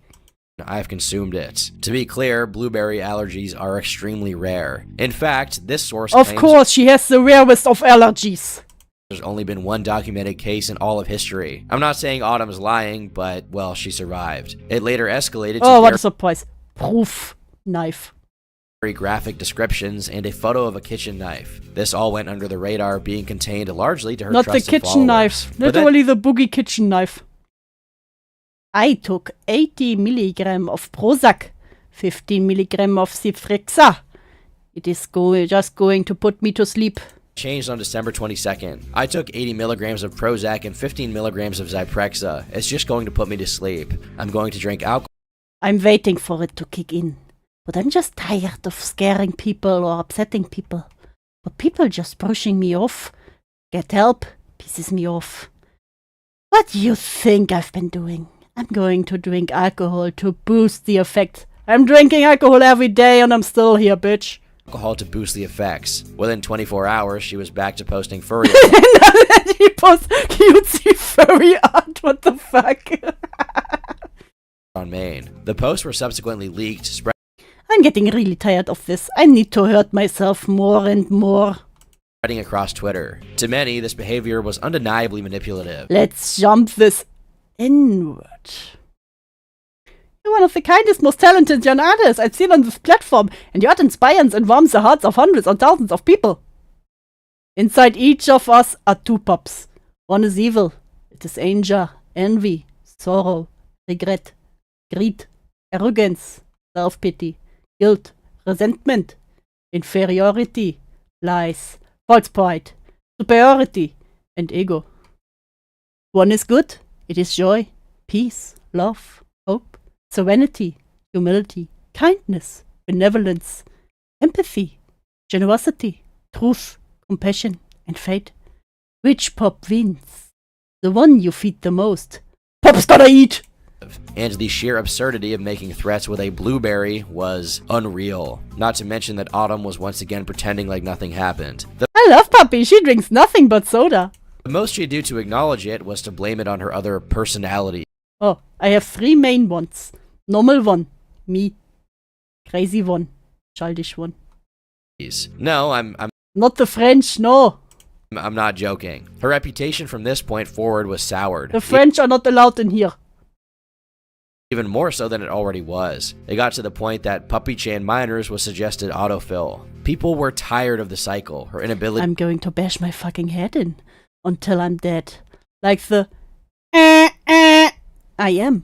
I have consumed it. To be clear, blueberry allergies are extremely rare. In fact, this source Of claims course, she has the rarest of allergies. there's only been one documented case in all of history. I'm not saying Autumn's lying, but, well, she survived. It later escalated to Oh, what a surprise. Proof knife. very graphic descriptions and a photo of a kitchen knife. This all went under the radar, being contained largely to her Not the trusted kitchen followers. knife. But then- Literally the boogie kitchen knife. I took 80 milligram of Prozac, 15 milligram of Cifrexa. It is just going to put me to sleep. changed on December 22nd. I took 80 milligrams of Prozac and 15 milligrams of Zyprexa. It's just going to put me to sleep. I'm going to drink alcohol. I'm waiting for it to kick in. But I'm just tired of scaring people or upsetting people. But people just brushing me off. Get help pisses me off. What do you think I've been doing? I'm going to drink alcohol to boost the effect. I'm drinking alcohol every day and I'm still here, bitch. To boost the effects. Within 24 hours, she was back to posting furry He posts cutesy furry art. What the fuck? on Maine. The posts were subsequently leaked, I'm getting really tired of this. I need to hurt myself more and more. spreading across Twitter. To many, this behavior was undeniably manipulative. Let's jump this inward. You're one of the kindest, most talented young artists I've seen on this platform, and your art inspires and warms the hearts of hundreds or thousands of people. Inside each of us are two pups. One is evil. It is anger, envy, sorrow, regret, greed, arrogance, self-pity, guilt, resentment, inferiority, lies, false pride, superiority, and ego. One is good. It is joy, peace, love, hope, serenity, humility, kindness, benevolence, empathy, generosity, truth, compassion, and faith. Which pop wins? The one you feed the most. Pop's gotta eat! And the sheer absurdity of making threats with a blueberry was unreal. Not to mention that Autumn was once again pretending like nothing happened. I love Puppy. She drinks nothing but soda. The most she'd do to acknowledge it was to blame it on her other personality. Oh, I have three main ones. Normal one. Me. Crazy one. Childish one. No, I'm Not the French, no. not joking. Her reputation from this point forward was soured. The French are not allowed in here. Even more so than it already was. It got to the point that Puppy Chan minors was suggested autofill. People were tired of the cycle, her inability I'm going to bash my fucking head in until I'm dead. Like the I am.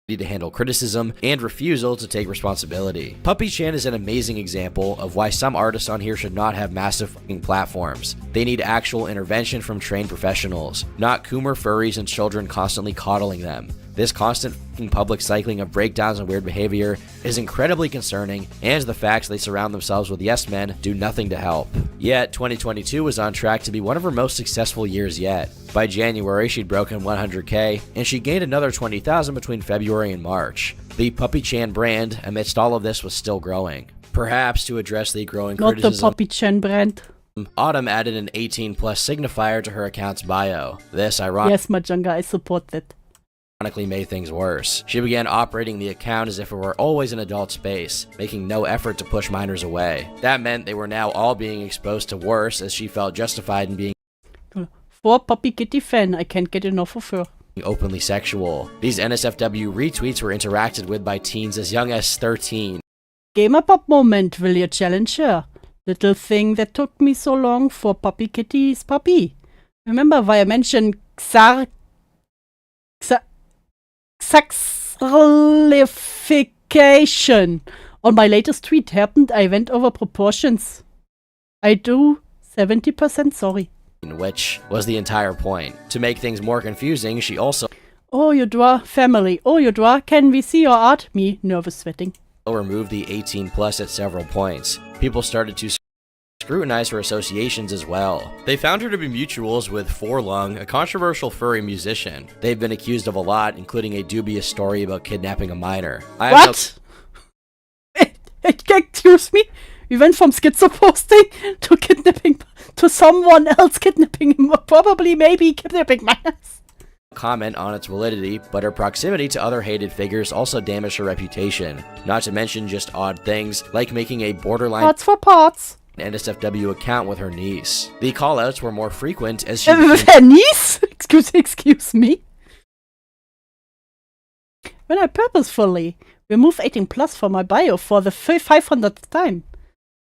to handle criticism and refusal to take responsibility. Puppy Chan is an amazing example of why some artists on here should not have massive fucking platforms. They need actual intervention from trained professionals, not Coomer furries and children constantly coddling them. This constant fucking public cycling of breakdowns and weird behavior is incredibly concerning, and the facts they surround themselves with yes men do nothing to help. Yet, 2022 was on track to be one of her most successful years yet. By January, she'd broken 100K, and she gained another 20,000 between February and March. The Puppy Chan brand, amidst all of this, was still growing. Perhaps to address the growing Not the criticism, Puppy Chan brand. Autumn added an 18+ signifier to her account's bio. This, Yes, Majanga, I support that. ironically made things worse. She began operating the account as if it were always an adult space, making no effort to push minors away. That meant they were now all being exposed to worse, as she felt justified in being For Puppy Kitty fan, I can't get enough of her. openly sexual. These NSFW retweets were interacted with by teens as young as 13. Gamer Pop moment, will you challenge her? Little thing that took me so long for Puppy Kitty's puppy. Remember why I mentioned Saxalification. On my latest tweet happened, I went over proportions. I do 70% sorry. Which was the entire point. To make things more confusing, she also Oh, you draw family. Oh, you draw. Can we see your art? Me, nervous sweating. removed the 18+ at several points. People started to scrutinized her associations as well. They found her to be mutuals with Forlung, a controversial furry musician. They've been accused of a lot, including a dubious story about kidnapping a minor. What? Excuse me? We went from schizo-posting to kidnapping, to someone else kidnapping, probably maybe kidnapping minors. Comment on its validity, but her proximity to other hated figures also damaged her reputation. Not to mention just odd things, like making a borderline Parts for parts. NSFW account with her niece. The callouts were more frequent as With her niece? Excuse me? When I purposefully remove 18 plus from my bio for the 500th time,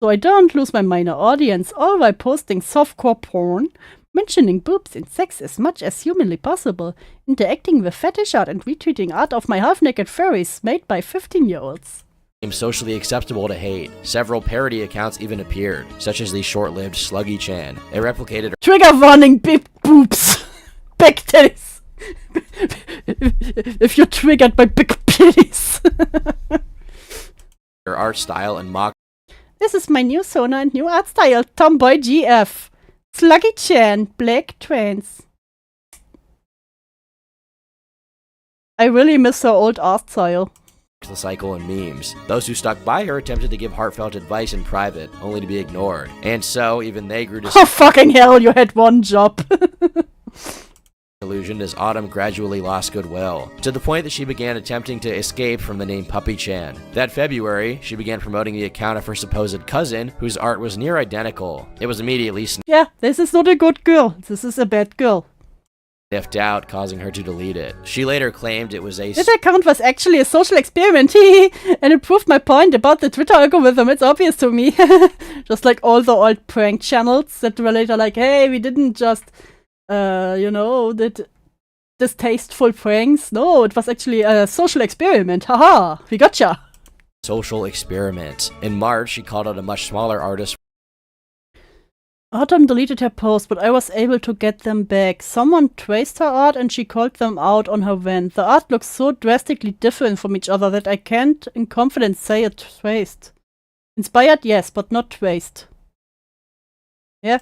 so I don't lose my minor audience, all while posting softcore porn, mentioning boobs and sex as much as humanly possible, interacting with fetish art and retweeting art of my half-naked furries made by 15-year-olds. Socially acceptable to hate. Several parody accounts even appeared, such as the short-lived Sluggy-chan. It replicated Trigger warning, big boobs! Big titties! If you're triggered by big titties. her art style and mock This is my new Sona and new art style, Tomboy GF. Sluggy-chan, black trans. I really miss her old art style. the cycle and memes. Those who stuck by her attempted to give heartfelt advice in private, only to be ignored. And so, even they grew Oh fucking hell, you had one job. disillusioned as Autumn gradually lost goodwill, to the point that she began attempting to escape from the name Puppy-chan. That February, she began promoting the account of her supposed cousin, whose art was near identical. It was immediately Yeah, this is not a good girl. This is a bad girl. sniffed out, causing her to delete it. She later claimed it was a This account was actually a social experiment, and it proved my point about the Twitter algorithm. It's obvious to me. Just like all the old prank channels that were later like, hey, we didn't just, did distasteful pranks. No, it was actually a social experiment. Haha, we gotcha. social experiment. In March, she called out a much smaller artist. Autumn deleted her post, but I was able to get them back. Someone traced her art and she called them out on her van. The art looks so drastically different from each other that I can't in confidence say it's traced. Inspired, yes, but not traced. Yeah.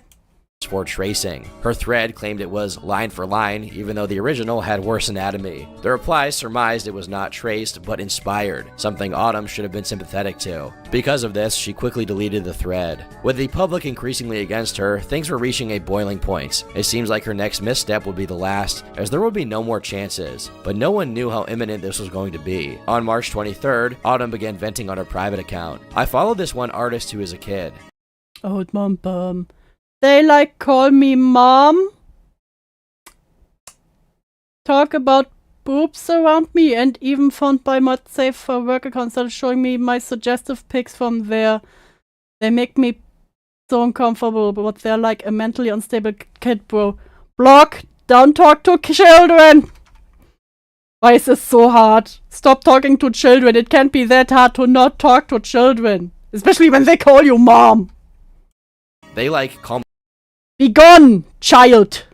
For tracing. Her thread claimed it was line for line, even though the original had worse anatomy. The replies surmised it was not traced, but inspired, something Autumn should have been sympathetic to. Because of this, she quickly deleted the thread. With the public increasingly against her, things were reaching a boiling point. It seems like her next misstep would be the last, as there would be no more chances. But no one knew how imminent this was going to be. On March 23rd, Autumn began venting on her private account. I followed this one artist who is a kid. Old mom bum. They call me mom, talk about boobs around me, and even found by mod safe for work account started showing me my suggestive pics from there. They make me so uncomfortable, but they're like a mentally unstable kid, bro. Block, don't talk to children. Why is this so hard? Stop talking to children. It can't be that hard to not talk to children, especially when they call you mom. They call Be gone, child!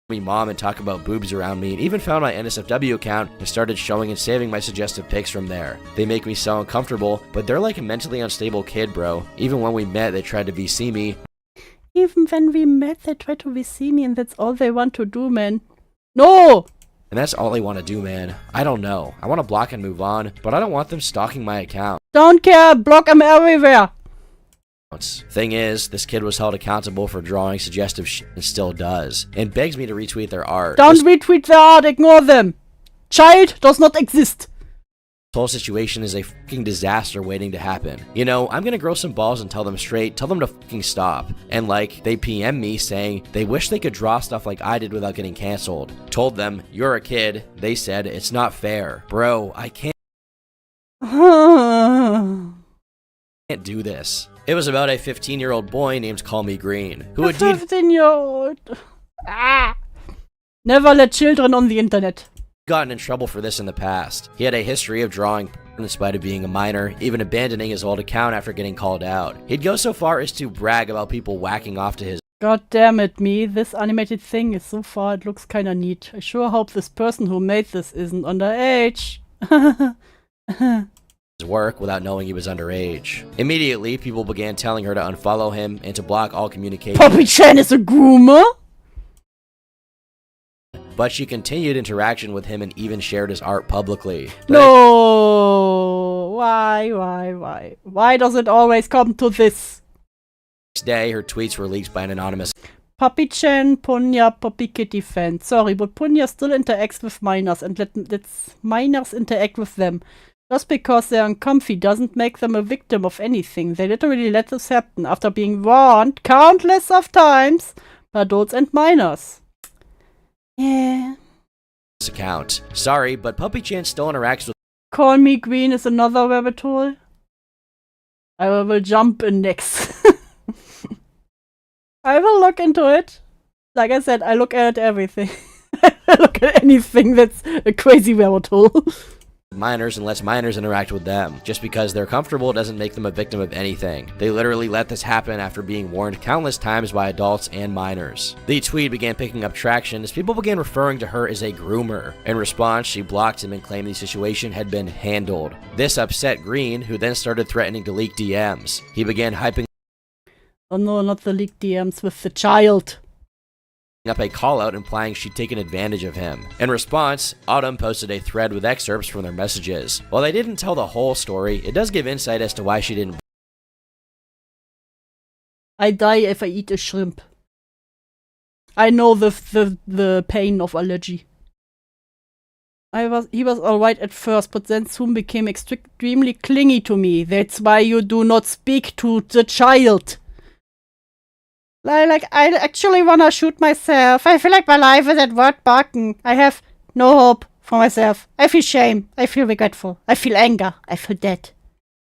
me mom and talk about boobs around me, and even found my NSFW account and started showing and saving my suggestive pics from there. They make me so uncomfortable, but they're like a mentally unstable kid, bro. Even when we met, they tried to VC me. Even when we met, they tried to VC me, and that's all they want to do, man. No! And that's all they want to do, man. I don't know. I want to block and move on, but I don't want them stalking my account. Don't care, block them everywhere! Thing is, this kid was held accountable for drawing suggestive shit and still does, and begs me to retweet their art. Don't retweet their art, ignore them! Child does not exist! This whole situation is a fucking disaster waiting to happen. You know, I'm gonna grow some balls and tell them straight, tell them to fucking stop. And they PM me saying they wish they could draw stuff like I did without getting canceled. Told them, you're a kid. They said, it's not fair. Bro, I can't do this. It was about a 15-year-old boy named Call Me Green, who A 15-year-old. Never let children on the internet. gotten in trouble for this in the past. He had a history of drawing in spite of being a minor, even abandoning his old account after getting called out. He'd go so far as to brag about people whacking off to his God damn it, me. This animated thing is so far, it looks kinda neat. I sure hope this person who made this isn't underage. work without knowing he was underage. Immediately, people began telling her to unfollow him and to block all communication. Poppy Chan is a groomer? But she continued interaction with him and even shared his art publicly. No! Why? Why does it always come to this? Next day, her tweets were leaked by an anonymous Poppy Chan, Punya, Poppy Kitty fan. Sorry, but Punya still interacts with minors and lets minors interact with them. Just because they're uncomfy doesn't make them a victim of anything. They literally let this happen after being warned countless of times by adults and minors. Yeah. account. Sorry, but Puppy Chan still interacts with Call Me Green is another rabbit hole. I will jump in next. I will look into it. Like I said, I look at everything. I look at anything that's a crazy rabbit hole. minors and lets minors interact with them. Just because they're comfortable doesn't make them a victim of anything. They literally let this happen after being warned countless times by adults and minors. The tweet began picking up traction as people began referring to her as a groomer. In response, she blocked him and claimed the situation had been handled. This upset Green, who then started threatening to leak DMs. He began hyping Oh no, not the leaked DMs with the child. up a call-out implying she'd taken advantage of him. In response, Autumn posted a thread with excerpts from their messages. While they didn't tell the whole story, it does give insight as to why she didn't. I die if I eat a shrimp. I know the pain of allergy. He was alright at first, but then soon became extremely clingy to me. That's why you do not speak to the child. Like, I actually wanna shoot myself. I feel like my life is at word barking. I have no hope for myself. I feel shame. I feel regretful. I feel anger. I feel dead.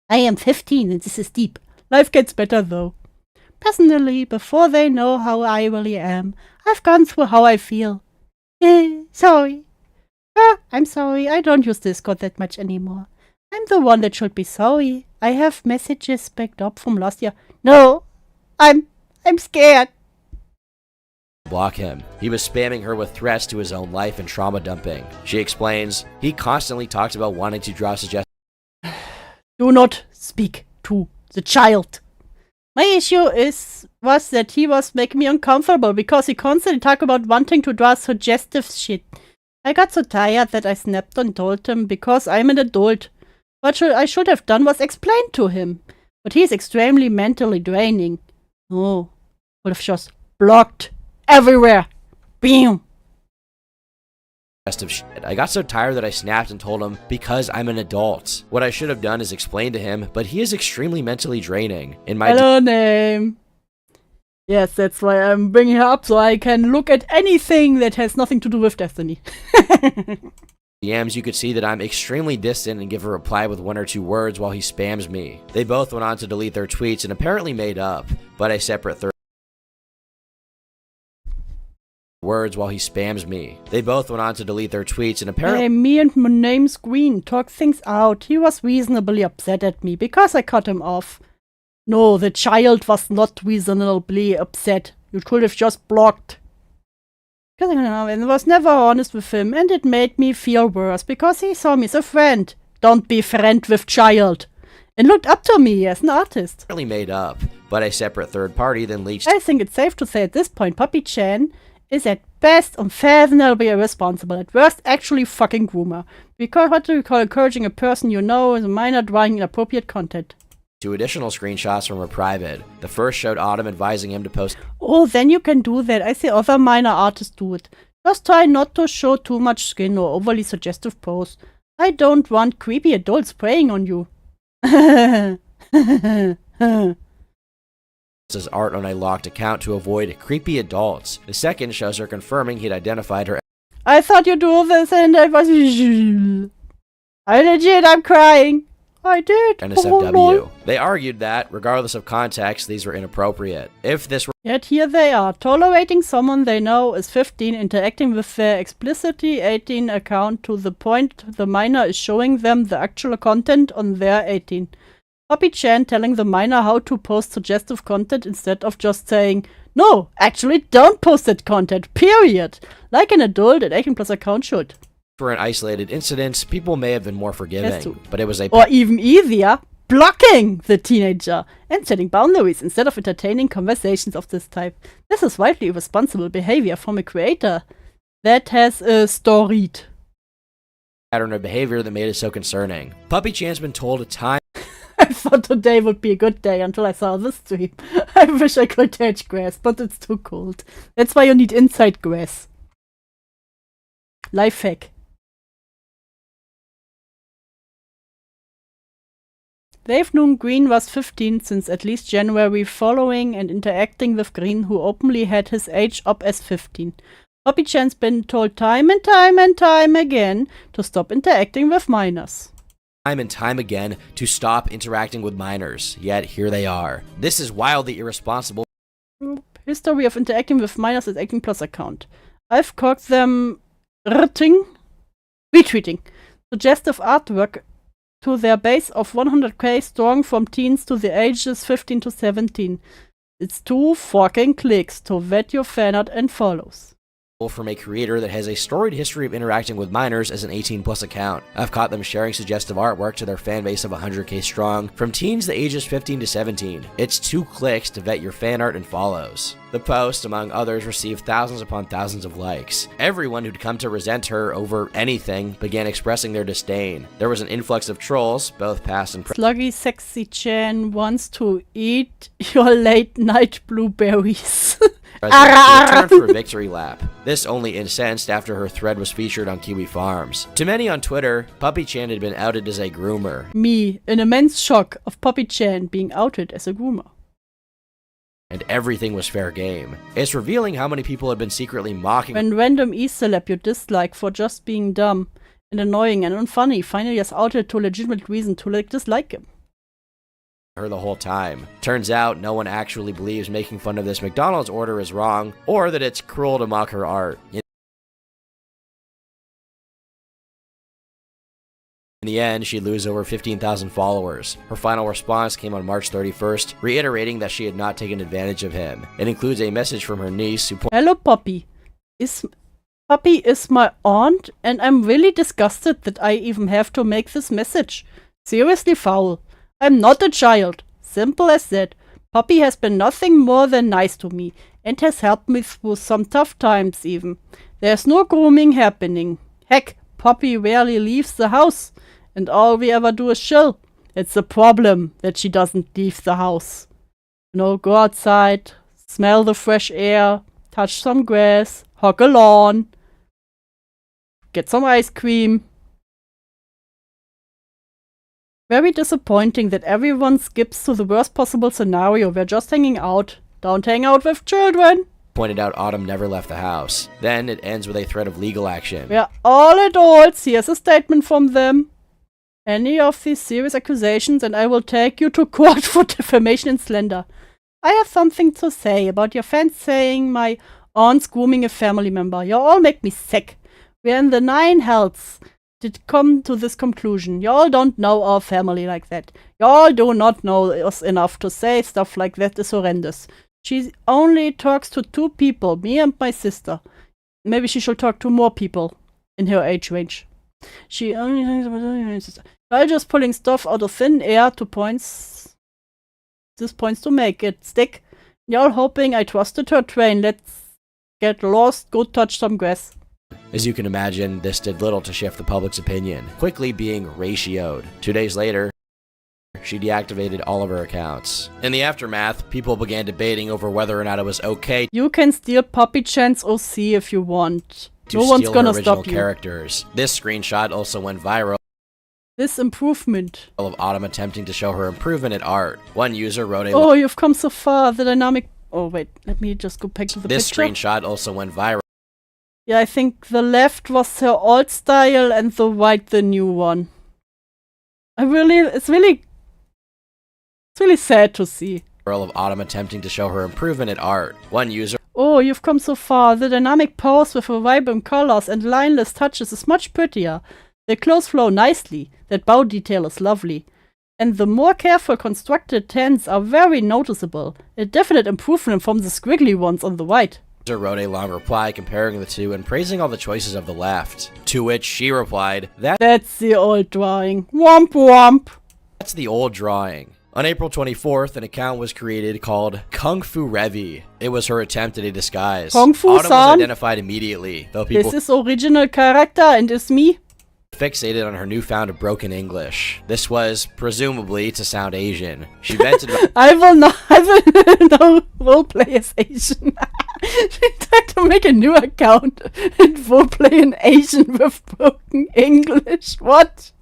I am 15 and this is deep. Life gets better though. Personally, before they know how I really am, I've gone through how I feel. Sorry. I'm sorry. I don't use Discord that much anymore. I'm the one that should be sorry. I have messages backed up from last year. No, I'm scared. Block him. He was spamming her with threats to his own life and trauma dumping. She explains, he constantly talks about wanting to draw suggestions. Do not speak to the child. My issue was that he was making me uncomfortable because he constantly talked about wanting to draw suggestive shit. I got so tired that I snapped and told him because I'm an adult. What I should have done was explain to him. But he's extremely mentally draining. Oh, would have just blocked everywhere. Bam. Of shit. I got so tired that I snapped and told him, because I'm an adult. What I should have done is explain to him, but he is extremely mentally draining. In my Hello, name. Yes, that's why I'm bringing her up, so I can look at anything that has nothing to do with Destiny. DMs, you could see that I'm extremely distant and give a reply with 1 or 2 words while he spams me. They both went on to delete their tweets and apparently made up, but a separate third words while he spams me. They both went on to delete their tweets and apparently Hey, me and my name's Green talk things out. He was reasonably upset at me because I cut him off. No, the child was not reasonably upset. You could have just blocked. Because I was never honest with him, and it made me feel worse because he saw me as a friend. Don't be friend with child. And looked up to me as an artist. made up, but a separate third party then leaked. I think it's safe to say at this point, Poppy Chan is at best unfathomably irresponsible, at worst actually fucking groomer. Because what do you call encouraging a person you know is a minor drawing inappropriate content? 2 additional screenshots from her private. The first showed Autumn advising him to post. Oh, then you can do that. I see other minor artists do it. Just try not to show too much skin or overly suggestive pose. I don't want creepy adults preying on you. His art on a locked account to avoid creepy adults. The second shows her confirming he'd identified her. I thought you'd do this and I was... I'm crying. I did. NSFW. They argued that, regardless of context, these were inappropriate. If this were Yet here they are, tolerating someone they know is 15, interacting with their explicitly 18 account to the point the minor is showing them the actual content on their 18. Poppy Chan telling the minor how to post suggestive content instead of just saying, no, actually don't post that content, period. Like an adult at 18 plus account should. For an isolated incident, people may have been more forgiving, true. but it was a Or even easier, blocking the teenager and setting boundaries instead of entertaining conversations of this type. This is wildly irresponsible behavior from a creator that has a storied pattern of behavior that made it so concerning. Puppy Chan's been told time I thought today would be a good day until I saw this stream. I wish I could touch grass, but it's too cold. That's why you need inside grass. Life hack. They've known Green was 15 since at least January, following and interacting with Green, who openly had his age up as 15. Poppy Chan's been told time and time and time again to stop interacting with minors. and time again to stop interacting with minors, yet here they are. This is wildly irresponsible. History of interacting with minors at 18 plus account. I've caught them retweeting suggestive artwork to their base of 100k strong from teens to the ages 15 to 17. It's 2 fucking clicks to vet your fan art and follows. From a creator that has a storied history of interacting with minors as an 18-plus account. I've caught them sharing suggestive artwork to their fan base of 100k strong, from teens to ages 15 to 17. It's 2 clicks to vet your fan art and follows. The post, among others, received thousands upon thousands of likes. Everyone who'd come to resent her over anything began expressing their disdain. There was an influx of trolls, both past and present. Sluggy Sexy Chan wants to eat your late night blueberries. Returned for a victory lap. This only incensed after her thread was featured on Kiwi Farms. To many on Twitter, Puppy Chan had been outed as a groomer. Me, in immense shock of Poppy Chan being outed as a groomer. And everything was fair game. It's revealing how many people had been secretly mocking When random e-celeb you dislike for just being dumb and annoying and unfunny finally has outed to a legitimate reason to dislike him. her the whole time. Turns out no one actually believes making fun of this McDonald's order is wrong, or that it's cruel to mock her art. In the end, she'd lose over 15,000 followers. Her final response came on March 31st, reiterating that she had not taken advantage of him. It includes a message from her niece who Hello, Poppy. Poppy is my aunt, and I'm really disgusted that I even have to make this message. Seriously foul. I'm not a child. Simple as that. Poppy has been nothing more than nice to me, and has helped me through some tough times even. There's no grooming happening. Heck, Poppy rarely leaves the house, and all we ever do is chill. It's a problem that she doesn't leave the house. Go outside, smell the fresh air, touch some grass, hug a lawn, get some ice cream. Very disappointing that everyone skips to the worst possible scenario. We're just hanging out. Don't hang out with children. pointed out Autumn never left the house. Then it ends with a threat of legal action. We're all adults. Here's a statement from them. Any of these serious accusations and I will take you to court for defamation and slander. I have something to say about your fans saying my aunt's grooming a family member. You all make me sick. We're in the 9 hells did come to this conclusion. Y'all don't know our family like that. Y'all do not know us enough to say stuff like that is horrendous. She only talks to 2 people, me and my sister. Maybe she should talk to more people in her age range. She only thinks about her sister. I'm just pulling stuff out of thin air to points to make it stick. Y'all hoping I trusted her train. Let's get lost, go touch some grass. As you can imagine, this did little to shift the public's opinion, quickly being ratioed. 2 days later, she deactivated all of her accounts. In the aftermath, people began debating over whether or not it was okay You can steal Poppy Chan's OC if you want. to No one's steal her gonna original stop you. characters. This screenshot also went viral This improvement. of Autumn attempting to show her improvement at art. One user wrote a Oh, you've come so far. The dynamic. Oh, wait. Let me just go back to the This picture. screenshot also went viral Yeah, I think the left was her old style and the right the new one. It's really sad to see. of Autumn attempting to show her improvement at art. One user Oh, you've come so far. The dynamic pose with her vibrant colors and lineless touches is much prettier. The clothes flow nicely. That bow detail is lovely. And the more careful constructed hands are very noticeable. A definite improvement from the squiggly ones on the right. wrote a long reply comparing the two and praising all the choices of the left. To which she replied, That's the old drawing. Womp womp. That's the old drawing. On April 24th, an account was created called Kung Fu Revi. It was her attempt at a disguise. Kung Fu Autumn was San? identified immediately, though people This is original character and it's me. fixated on her newfound broken English. This was, presumably, to sound Asian. She vented about I will not roleplay as Asian. She tried to make a new account and roleplay an Asian with broken English. What?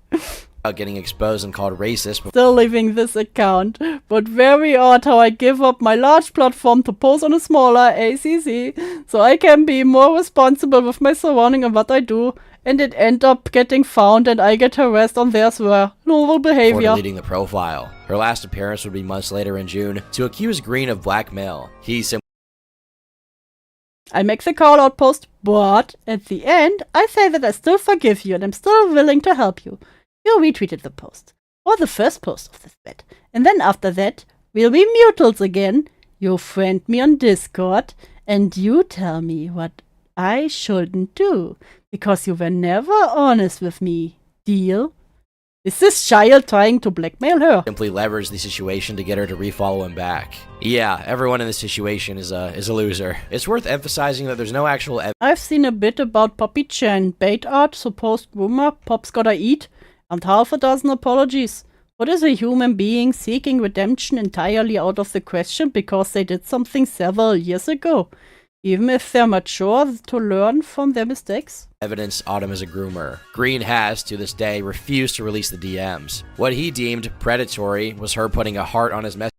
getting exposed and called racist. Still leaving this account, but very odd how I give up my large platform to post on a smaller ACC, so I can be more responsible with my surrounding and what I do, and it end up getting found and I get harassed on theirs were normal Before behavior. deleting the profile. Her last appearance would be months later in June to accuse Green of blackmail. He simply I make the call out post, but at the end, I say that I still forgive you and I'm still willing to help you. You retweeted the post, or the first post of the thread, and then after that, we'll be mutuals again. You friend me on Discord, and you tell me what I shouldn't do, because you were never honest with me. Deal? Is this child trying to blackmail her? simply leveraged the situation to get her to refollow him back. Yeah, everyone in this situation is a loser. It's worth emphasizing that there's no actual evidence I've seen a bit about Poppy Chan, bait art, supposed rumor, Pop's gotta eat, and half a dozen apologies. What is a human being seeking redemption entirely out of the question because they did something several years ago? Even if they're mature to learn from their mistakes? Autumn is a groomer. Green has, to this day, refused to release the DMs. What he deemed predatory was her putting a heart on his message.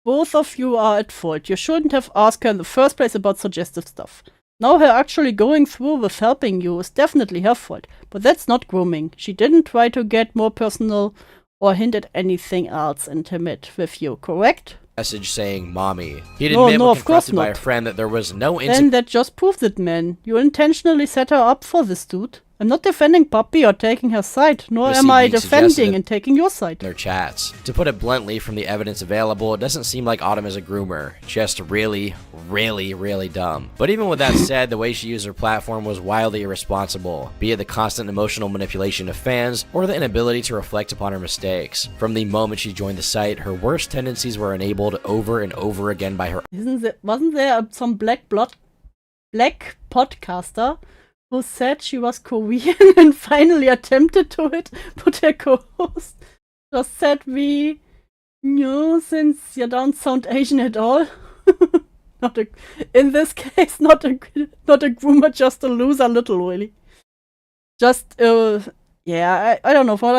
Both of you are at fault. You shouldn't have asked her in the first place about suggestive stuff. Now her actually going through with helping you is definitely her fault, but that's not grooming. She didn't try to get more personal or hint at anything else intimate with you, correct? Message saying "mommy." He'd No, admit no, when of course confronted by a not. friend that there was no Then that just proves it, man. You intentionally set her up for this dude. I'm not defending Poppy or taking her side, nor am I Receiving defending suggested- and taking your side. their chats. To put it bluntly, from the evidence available, it doesn't seem like Autumn is a groomer. Just really, really, really dumb. But even with that said, the way she used her platform was wildly irresponsible, be it the constant emotional manipulation of fans, or the inability to reflect upon her mistakes. From the moment she joined the site, her worst tendencies were enabled over and over again by her Wasn't there some black podcaster who said she was Korean and finally attempted to it, but her co-host just said since you don't sound Asian at all. In this case, not a groomer, just a loser little, really. Just, yeah, I don't know, from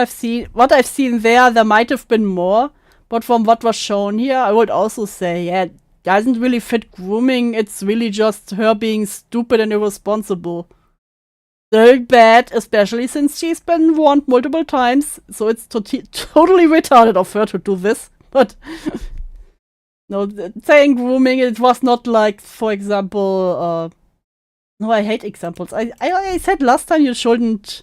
what I've seen there might have been more, but from what was shown here, I would also say, yeah, doesn't really fit grooming, it's really just her being stupid and irresponsible. Very bad, especially since she's been warned multiple times, so it's totally retarded of her to do this, but no, saying grooming, it was not like, for example, no, I hate examples. I said last time you should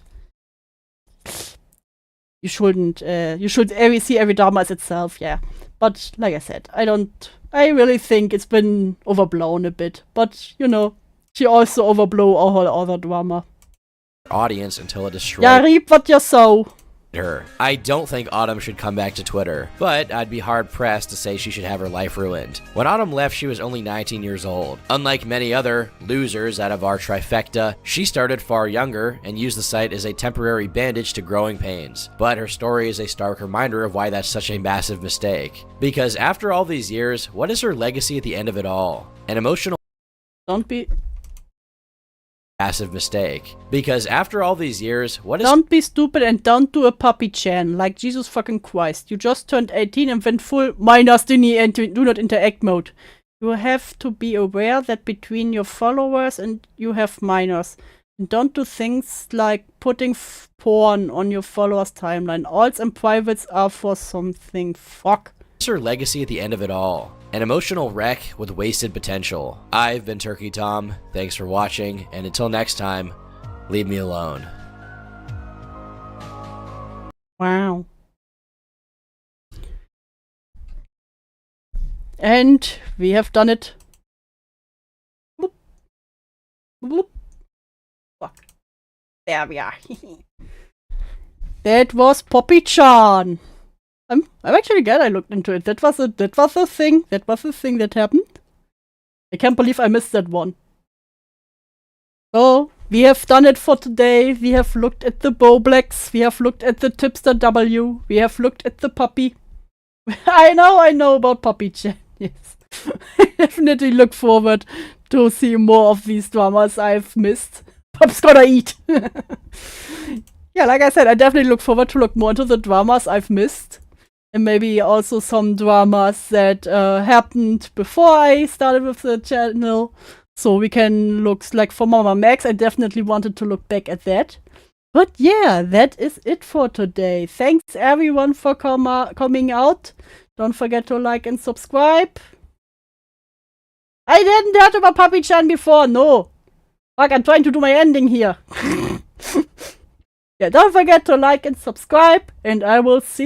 see every drama as itself, yeah. But like I said, I really think it's been overblown a bit. But, she also overblow all other drama. audience until it destroyed Yeah, reap what you sow. her. I don't think Autumn should come back to Twitter, but I'd be hard-pressed to say she should have her life ruined. When Autumn left, she was only 19 years old. Unlike many other losers out of our trifecta, she started far younger and used the site as a temporary bandage to growing pains. But her story is a stark reminder of why that's such a massive mistake. Because after all these years, what is her legacy at the end of it all? An emotional Don't be massive mistake. Because after all these years, what is Don't be stupid and don't do a Poppy Chan, like Jesus fucking Christ. You just turned 18 and went full minus Dini and do not interact mode. You have to be aware that between your followers and you have minors. And don't do things like putting porn on your followers' timeline. Alts and privates are for something. Fuck. her legacy at the end of it all? An emotional wreck with wasted potential. I've been Turkey Tom, thanks for watching, and until next time, leave me alone. Wow. And we have done it. Bloop. Fuck. There we are. That was Poppy-chan. I'm actually glad I looked into it. That was a thing. That was a thing that happened. I can't believe I missed that one. So, we have done it for today. We have looked at the Bowblax. We have looked at the Tipster W. We have looked at the puppy. I know about Poppy-chan. Yes. I definitely look forward to see more of these dramas I've missed. Pop's gonna eat. Yeah, like I said, I definitely look forward to look more into the dramas I've missed. And maybe also some dramas that happened before I started with the channel. So we can look, like for Mama Max, I definitely wanted to look back at that. But yeah, that is it for today. Thanks everyone for coming out. Don't forget to like and subscribe. I didn't heard about Poppy-chan before, no. Fuck, I'm trying to do my ending here. Yeah, don't forget to like and subscribe, and I will see